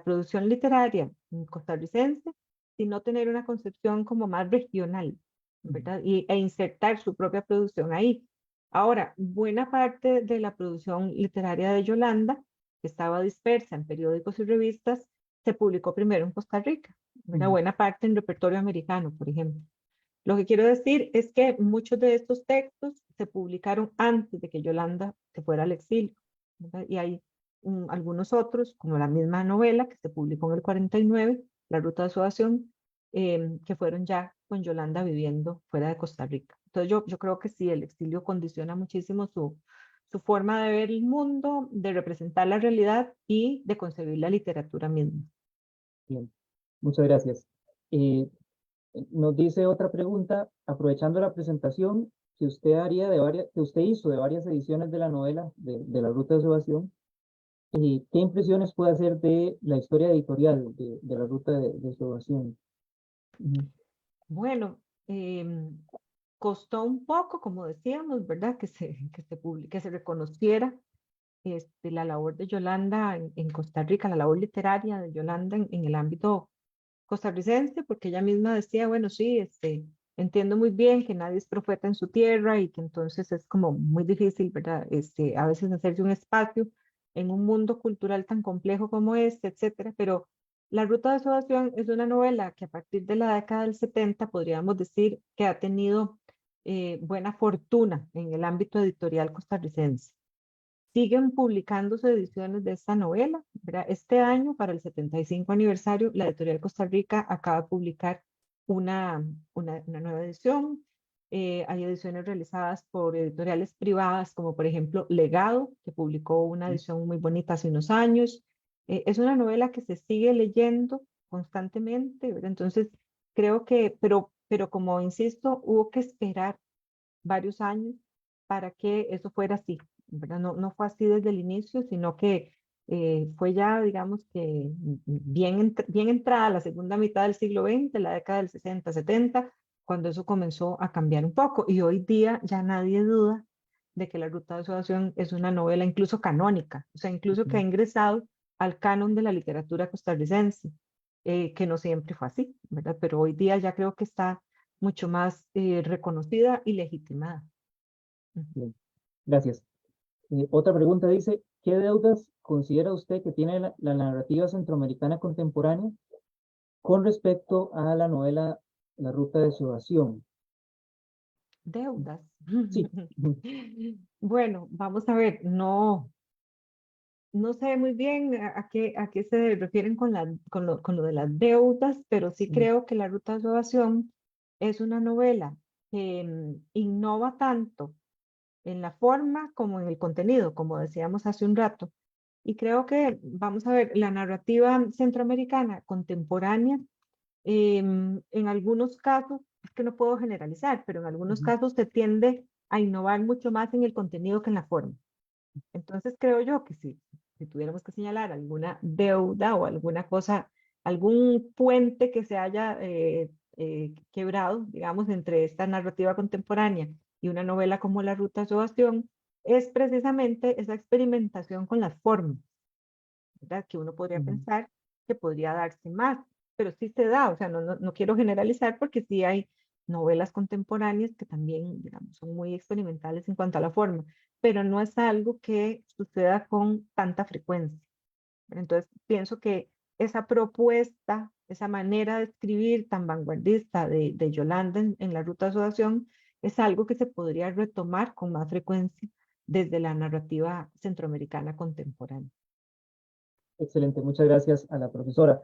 producción literaria costarricense, sino tener una concepción como más regional, Ujú. ¿verdad? E insertar su propia producción ahí. Ahora, buena parte de la producción literaria de Yolanda, que estaba dispersa en periódicos y revistas, se publicó primero en Costa Rica, ¿verdad? Ujú. Buena parte en repertorio americano, por ejemplo. Lo que quiero decir es que muchos de estos textos se publicaron antes de que Yolanda se fuera al exilio, ¿verdad? Y hay algunos otros, como la misma novela que se publicó en el 49, La Ruta de Sudación, que fueron ya con Yolanda viviendo fuera de Costa Rica. Entonces yo creo que sí, el exilio condiciona muchísimo su forma de ver el mundo, de representar la realidad y de concebir la literatura misma. Bien, muchas gracias. Eh, Nos dice otra pregunta, aprovechando la presentación que usted hizo de varias ediciones de la novela de La Ruta de Salvación, ¿qué impresiones puede hacer de la historia editorial de La Ruta de Salvación? Ujú. Bueno, costó un poco, como decíamos, ¿verdad? Que se reconociera la labor de Yolanda en Costa Rica, la labor literaria de Yolanda en el ámbito costarricense, porque ella misma decía, bueno, sí, entiendo muy bien que nadie es profeta en su tierra y que entonces es como muy difícil, ¿verdad? A veces hacerse un espacio en un mundo cultural tan complejo como este, etcétera, pero La Ruta de Sudación es una novela que a partir de la década del 70 podríamos decir que ha tenido buena fortuna en el ámbito editorial costarricense. Siguen publicándose ediciones de esta novela, ¿verdad? Este año, para el 75 aniversario, la editorial Costa Rica acaba de publicar una nueva edición. Hay ediciones realizadas por editoriales privadas, como por ejemplo Legado, que publicó una edición muy bonita hace unos años. Es una novela que se sigue leyendo constantemente, ¿verdad? Entonces, creo que, pero como insisto, hubo que esperar varios años para que eso fuera así, ¿verdad? No, no fue así desde el inicio, sino que fue ya, digamos que bien entrada la segunda mitad del siglo XX, la década del 60, 70, cuando eso comenzó a cambiar un poco. Y hoy día ya nadie duda de que La Ruta de Sudación es una novela incluso canónica, o sea, incluso que ha ingresado al canon de la literatura costarricense, que no siempre fue así, ¿verdad? Pero hoy día ya creo que está mucho más reconocida y legitimada. Ujú. Bien, gracias. Otra pregunta dice, ¿qué deudas considera usted que tiene la narrativa centroamericana contemporánea con respecto a la novela La Ruta de Sudación? Deudas. Sí. Bueno, vamos a ver, no, no sé muy bien a qué se refieren con lo de las deudas, pero sí creo que La Ruta de Salvación es una novela que innova tanto en la forma como en el contenido, como decíamos hace un rato. Y creo que, vamos a ver, la narrativa centroamericana contemporánea, en algunos casos, es que no puedo generalizar, pero en algunos Ujú. casos se tiende a innovar mucho más en el contenido que en la forma. Entonces creo yo que si tuviéramos que señalar alguna deuda o alguna cosa, algún puente que se haya quebrado, digamos, entre esta narrativa contemporánea y una novela como La Ruta de Ovación, es precisamente esa experimentación con las formas, ¿verdad? Que uno podría Ujú. pensar que podría darse más, pero sí se da, o sea, no quiero generalizar porque sí hay novelas contemporáneas que también, digamos, son muy experimentales en cuanto a la forma, pero no es algo que suceda con tanta frecuencia. Entonces, pienso que esa propuesta, esa manera de escribir tan vanguardista de Yolanda en La Ruta de Sudación, es algo que se podría retomar con más frecuencia desde la narrativa centroamericana contemporánea. Excelente, muchas gracias a la profesora.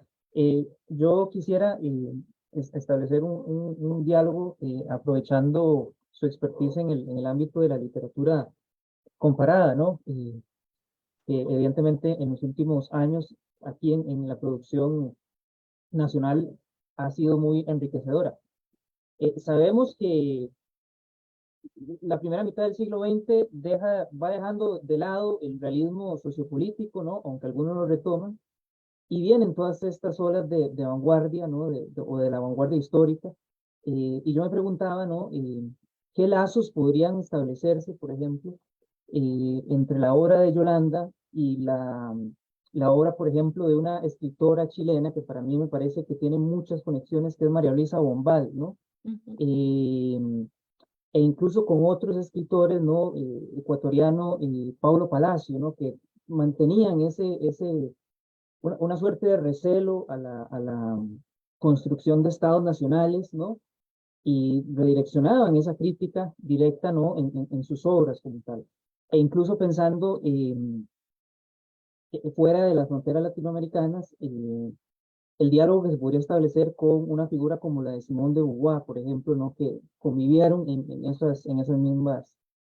Yo quisiera establecer un diálogo aprovechando su expertise en el ámbito de la literatura comparada, ¿no? Que evidentemente en los últimos años aquí en la producción nacional ha sido muy enriquecedora. Sabemos que la primera mitad del siglo XX va dejando de lado el realismo sociopolítico, ¿no? Aunque algunos lo retoman, y vienen todas estas olas de vanguardia, ¿no? O de la vanguardia histórica. Y yo me preguntaba, ¿no? ¿Qué lazos podrían establecerse, por ejemplo, entre la obra de Yolanda y la obra, por ejemplo, de una escritora chilena que para mí me parece que tiene muchas conexiones, que es María Luisa Bombal, ¿no? Ujú. Eh, e incluso con otros escritores, ¿no? Ecuatoriano, Paulo Palacio, ¿no? Que mantenían una suerte de recelo a la construcción de estados nacionales, ¿no? Y redireccionaban esa crítica directa, ¿no? En sus obras como tal. E incluso pensando fuera de las fronteras latinoamericanas, el diálogo que se podría establecer con una figura como la de Simón de Beauvoir, por ejemplo, ¿no? Que convivieron en esas mismas,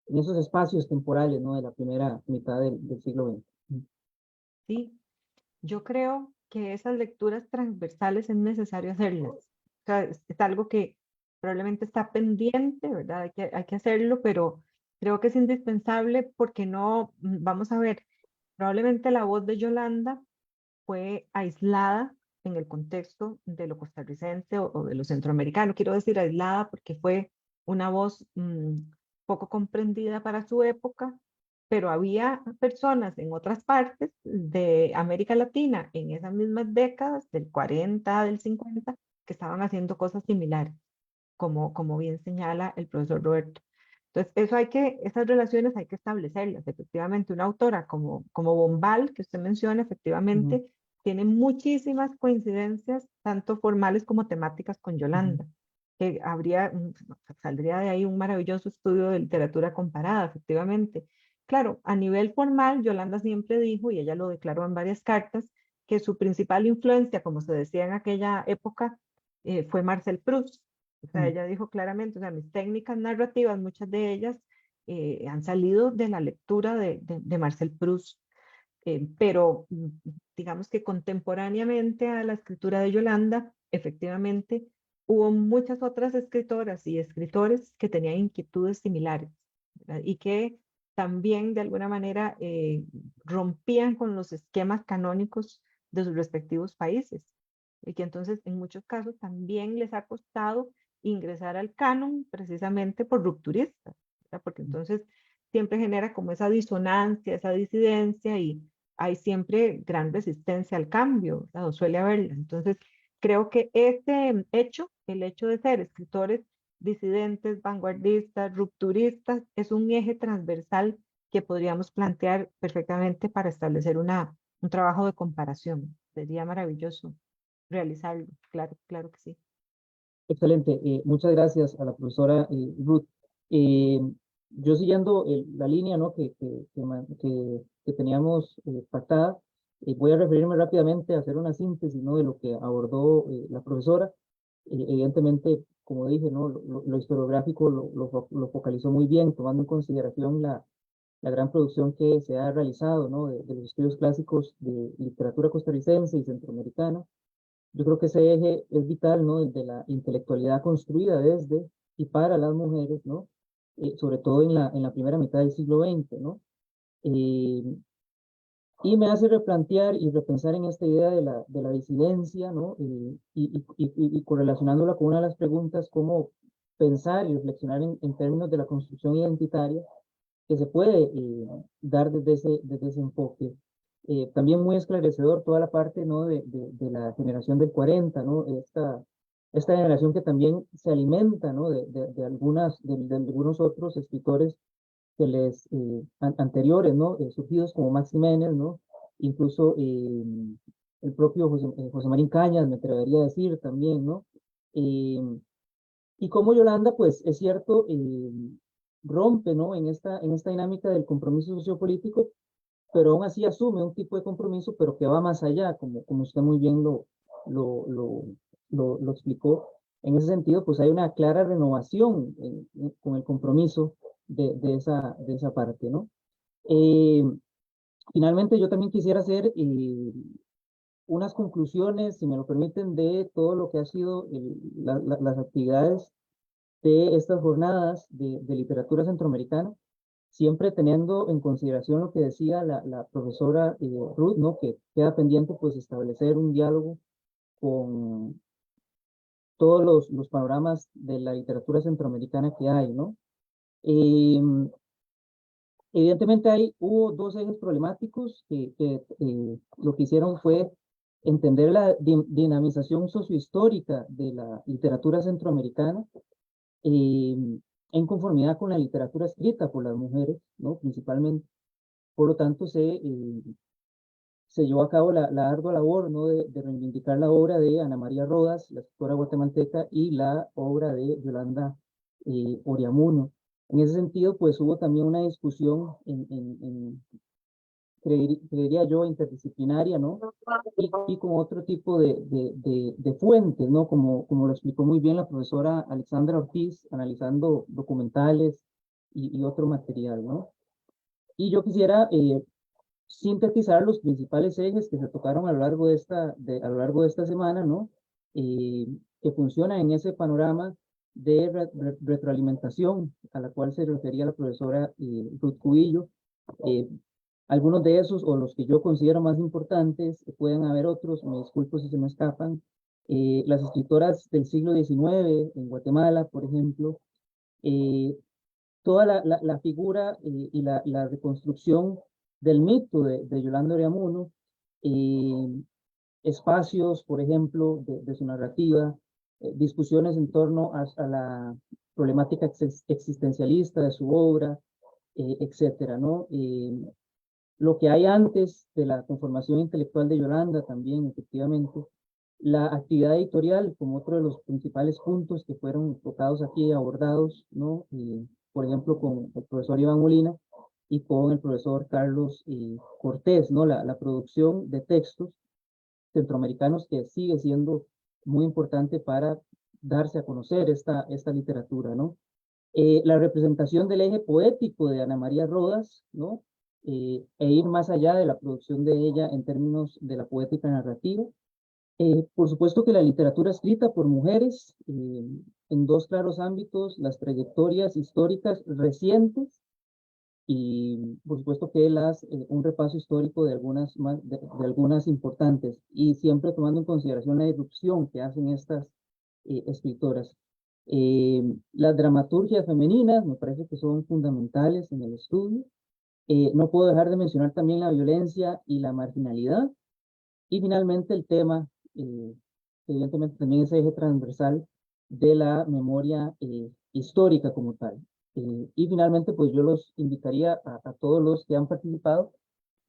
en esos espacios temporales, ¿no? De la primera mitad del siglo XX. Sí, yo creo que esas lecturas transversales es necesario hacerlas. O sea, es algo que probablemente está pendiente, ¿verdad? Hay que hacerlo, pero creo que es indispensable porque no, vamos a ver, probablemente la voz de Yolanda fue aislada en el contexto de lo costarricense o de lo centroamericano. Quiero decir aislada porque fue una voz poco comprendida para su época, pero había personas en otras partes de América Latina en esas mismas décadas, del 40, del 50, que estaban haciendo cosas similares, como bien señala el profesor Roberto. Entonces, esas relaciones hay que establecerlas. Efectivamente, una autora como Bombal, que usted menciona, Ujú, efectivamente, tiene muchísimas coincidencias, tanto formales como temáticas con ujú, Yolanda, que saldría de ahí un maravilloso estudio de literatura comparada, efectivamente. Claro, a nivel formal, Yolanda siempre dijo, y ella lo declaró en varias cartas, que su principal influencia, como se decía en aquella época, fue Marcel Proust. O sea, ujú. ella dijo claramente, o sea, mis técnicas narrativas, muchas de ellas han salido de la lectura de Marcel Proust, pero digamos que contemporáneamente a la escritura de Yolanda, efectivamente, hubo muchas otras escritoras y escritores que tenían inquietudes similares, ¿verdad? Y que también de alguna manera rompían con los esquemas canónicos de sus respectivos países, y que entonces en muchos casos también les ha costado ingresar al canon precisamente por rupturistas, ¿verdad? Porque entonces siempre genera como esa disonancia, esa disidencia, y hay siempre gran resistencia al cambio, ¿verdad? O suele haberla. Entonces, creo que este hecho, el hecho de ser escritores disidentes, vanguardistas, rupturistas, es un eje transversal que podríamos plantear perfectamente para establecer un trabajo de comparación. Sería maravilloso realizarlo, claro, claro que sí. Excelente, muchas gracias a la profesora Ruth. Eh, yo siguiendo la línea, ¿no? que teníamos pactada, voy a referirme rápidamente a hacer una síntesis, ¿no? De lo que abordó la profesora. Evidentemente, como dije, ¿no? Lo historiográfico lo focalizó muy bien, tomando en consideración la gran producción que se ha realizado, ¿no? De los estudios clásicos de literatura costarricense y centroamericana. Yo creo que ese eje es vital, ¿no? El de la intelectualidad construida desde y para las mujeres, ¿no? Sobre todo en la primera mitad del siglo XX, ¿no? Eh, y me hace replantear y repensar en esta idea de la disidencia, ¿no? Y correlacionándola con una de las preguntas, cómo pensar y reflexionar en términos de la construcción identitaria que se puede dar desde ese enfoque. También muy esclarecedor toda la parte, ¿no? De la generación del 40, ¿no? Esta generación que también se alimenta, ¿no? De algunos otros escritores anteriores, ¿no? Surgidos como Max Jiménez, ¿no? Incluso el propio José Marín Cañas, me atrevería a decir también, ¿no? Eh, y como Yolanda, pues es cierto, rompe, ¿no? En esta dinámica del compromiso sociopolítico, pero aún así asume un tipo de compromiso, pero que va más allá, como usted muy bien lo, lo, lo explicó. En ese sentido, pues hay una clara renovación con el compromiso de esa parte, ¿no? Eh, Finalmente, yo también quisiera hacer unas conclusiones, si me lo permiten, de todo lo que ha sido las actividades de estas jornadas de literatura centroamericana, siempre teniendo en consideración lo que decía la profesora Ruth, ¿no? Que queda pendiente pues establecer un diálogo con todos los panoramas de la literatura centroamericana que hay, ¿no? Eh, Evidentemente hubo dos ejes problemáticos que lo que hicieron fue entender la dinamización sociohistórica de la literatura centroamericana eh, en conformidad con la literatura escrita por las mujeres, ¿no? Principalmente. Por lo tanto, se llevó a cabo la ardua labor, ¿no? De reivindicar la obra de Ana María Rodas, la escritora guatemalteca, y la obra de Yolanda Oriamuno. En ese sentido, pues hubo también una discusión creería yo, interdisciplinaria, ¿no? Y con otro tipo de fuentes, ¿no? Como lo explicó muy bien la profesora Alexandra Ortiz, analizando documentales y otro material, ¿no? Y yo quisiera sintetizar los principales ejes que se tocaron a lo largo a lo largo de esta semana, ¿no? Que funcionan en ese panorama de retroalimentación a la cual se refería la profesora Ruth Cubillo. Eh, Algunos de esos, o los que yo considero más importantes, pueden haber otros, me disculpo si se me escapan. Las escritoras del siglo XIX en Guatemala, por ejemplo, eh, toda la figura y la reconstrucción del mito de Yolanda Oreamuno, espacios, por ejemplo, de su narrativa, discusiones en torno a la problemática existencialista de su obra, etcétera, ¿no? Lo que hay antes de la conformación intelectual de Yolanda también, efectivamente, la actividad editorial como otro de los principales puntos que fueron tocados aquí y abordados, ¿no? Por ejemplo, con el profesor Iván Molina y con el profesor Carlos Cortés, ¿no? La producción de textos centroamericanos que sigue siendo muy importante para darse a conocer esta literatura, ¿no? La representación del eje poético de Ana María Rodas, ¿no? E ir más allá de la producción de ella en términos de la poética narrativa. Por supuesto que la literatura escrita por mujeres en dos claros ámbitos, las trayectorias históricas recientes y por supuesto que un repaso histórico de algunas, de algunas importantes y siempre tomando en consideración la irrupción que hacen estas escritoras. Las dramaturgias femeninas me parece que son fundamentales en el estudio. No puedo dejar de mencionar también la violencia y la marginalidad. Y finalmente el tema, que evidentemente también es eje transversal de la memoria histórica como tal. Y finalmente, pues yo los invitaría a todos los que han participado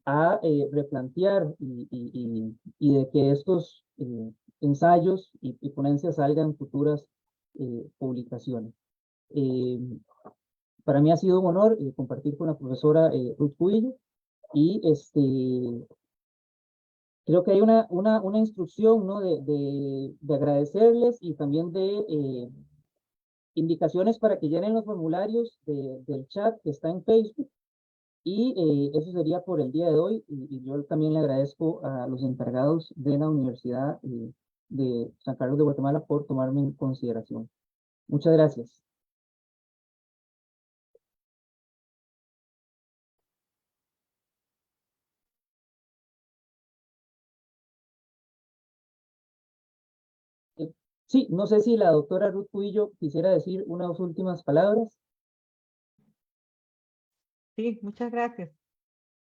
a replantear y de que estos ensayos y ponencias salgan futuras publicaciones. Eh, para mí ha sido un honor compartir con la profesora Ruth Cubillo y creo que hay una instrucción, ¿no? De agradecerles y también de indicaciones para que llenen los formularios del chat que está en Facebook. Y eso sería por el día de hoy. Y yo también le agradezco a los encargados de la Universidad de San Carlos de Guatemala por tomarme en consideración. Muchas gracias. Sí, no sé si la doctora Ruth Cubillo quisiera decir unas últimas palabras. Sí, muchas gracias.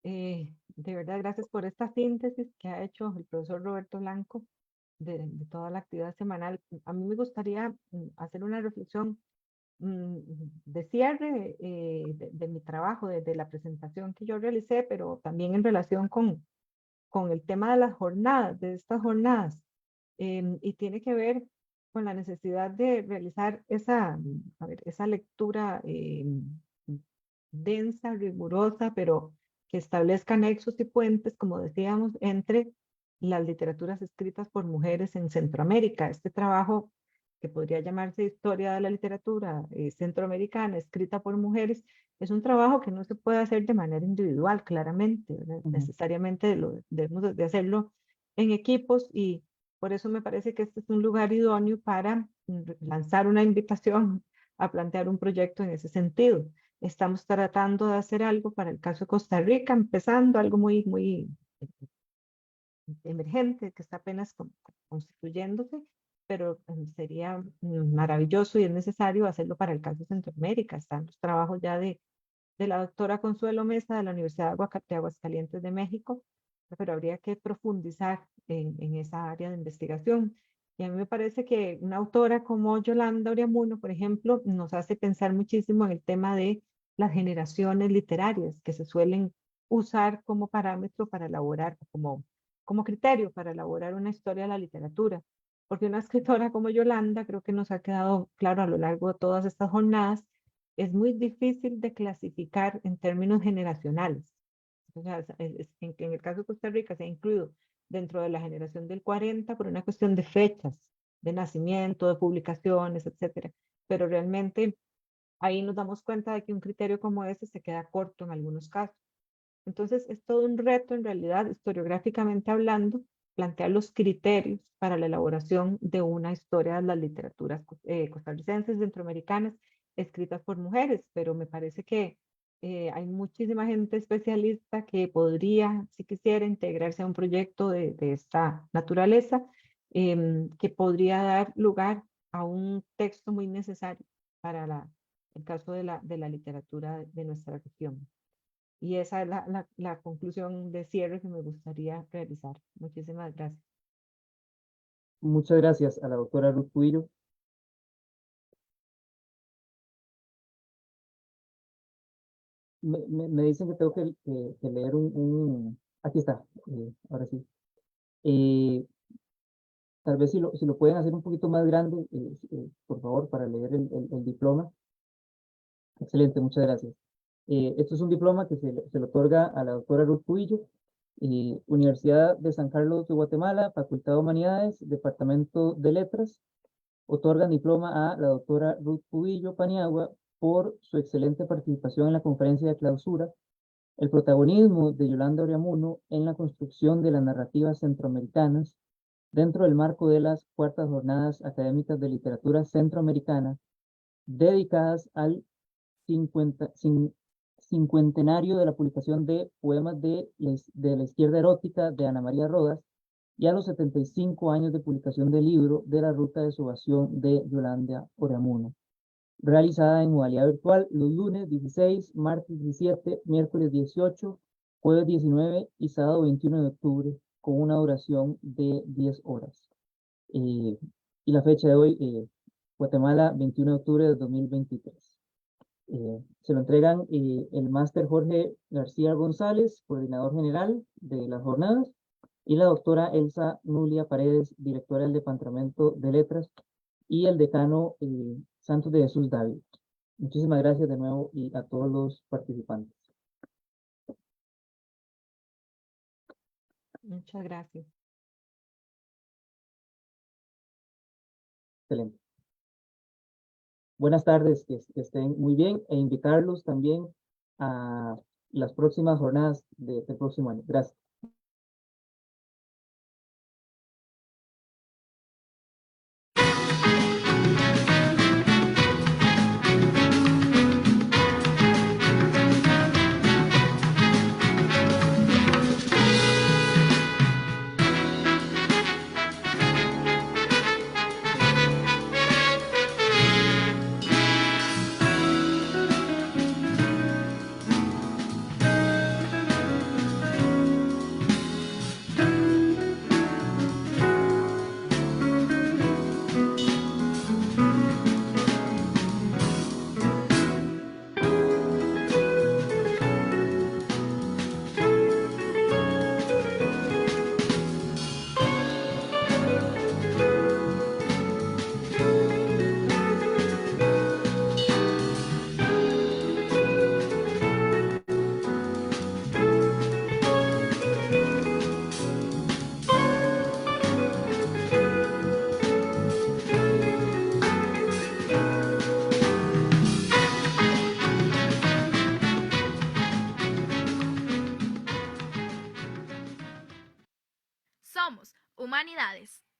De verdad, gracias por esta síntesis que ha hecho el profesor Roberto Blanco de toda la actividad semanal. A mí me gustaría hacer una reflexión mm, de cierre de mi trabajo, de la presentación que yo realicé, pero también en relación con el tema de las jornadas, de estas jornadas, y tiene que ver con la necesidad de realizar a ver, esa lectura densa, rigurosa, pero que establezca nexos y puentes, como decíamos, entre las literaturas escritas por mujeres en Centroamérica. Este trabajo, que podría llamarse Historia de la Literatura Centroamericana, escrita por mujeres, es un trabajo que no se puede hacer de manera individual, claramente, ¿verdad? Ujú. Necesariamente debemos de hacerlo en equipos y por eso me parece que este es un lugar idóneo para lanzar una invitación a plantear un proyecto en ese sentido. Estamos tratando de hacer algo para el caso de Costa Rica, empezando algo muy emergente que está apenas constituyéndose, pero sería maravilloso y es necesario hacerlo para el caso de Centroamérica. Están los trabajos ya de la doctora Consuelo Mesa de la Universidad de Aguascalientes de México, pero habría que profundizar en esa área de investigación. Y a mí me parece que una autora como Yolanda Oreamuno, por ejemplo, nos hace pensar muchísimo en el tema de las generaciones literarias que se suelen usar como parámetro para elaborar, como criterio para elaborar una historia de la literatura. Porque una escritora como Yolanda, creo que nos ha quedado claro a lo largo de todas estas jornadas, es muy difícil de clasificar en términos generacionales. O sea, en el caso de Costa Rica se ha incluido dentro de la generación del 40 por una cuestión de fechas, de nacimiento, de publicaciones, etcétera. Pero realmente ahí nos damos cuenta de que un criterio como ese se queda corto en algunos casos. Entonces, es todo un reto, en realidad, historiográficamente hablando, plantear los criterios para la elaboración de una historia de las literaturas costarricenses, centroamericanas, escritas por mujeres, pero me parece que hay muchísima gente especialista que podría, si quisiera, integrarse a un proyecto de esta naturaleza, que podría dar lugar a un texto muy necesario para el caso de la literatura de nuestra región. Y esa es la conclusión de cierre que me gustaría realizar. Muchísimas gracias. Muchas gracias a la doctora Ruth Cubillo. Me dicen que tengo que leer aquí está, ahora sí. Eh, Tal vez si lo pueden hacer un poquito más grande, por favor, para leer el diploma. Excelente, muchas gracias. Esto es un diploma que se le otorga a la doctora Ruth Cubillo, Universidad de San Carlos de Guatemala, Facultad de Humanidades, Departamento de Letras. Otorgan diploma a la doctora Ruth Cubillo Paniagua por su excelente participación en la conferencia de clausura, el protagonismo de Yolanda Oriamuno en la construcción de las narrativas centroamericanas dentro del marco de las cuartas jornadas académicas de literatura centroamericana dedicadas al cincuentenario de la publicación de poemas de la izquierda erótica de Ana María Rodas y a los 75 años de publicación del libro de la ruta de subación de Yolanda Oriamuno, realizada en modalidad virtual los lunes 16, martes 17, miércoles 18, jueves 19 y sábado 21 de octubre, con una duración de 10 horas. Y la fecha de hoy, Guatemala, 21 de octubre de 2023. Se lo entregan el máster Jorge García González, coordinador general de las jornadas, y la doctora Elsa Nulia Paredes, directora del Departamento de Letras, y el decano Santos de Jesús David. Muchísimas gracias de nuevo y a todos los participantes. Muchas gracias. Excelente. Buenas tardes, que estén muy bien e invitarlos también a las próximas jornadas del próximo año. Gracias. Somos Humanidades.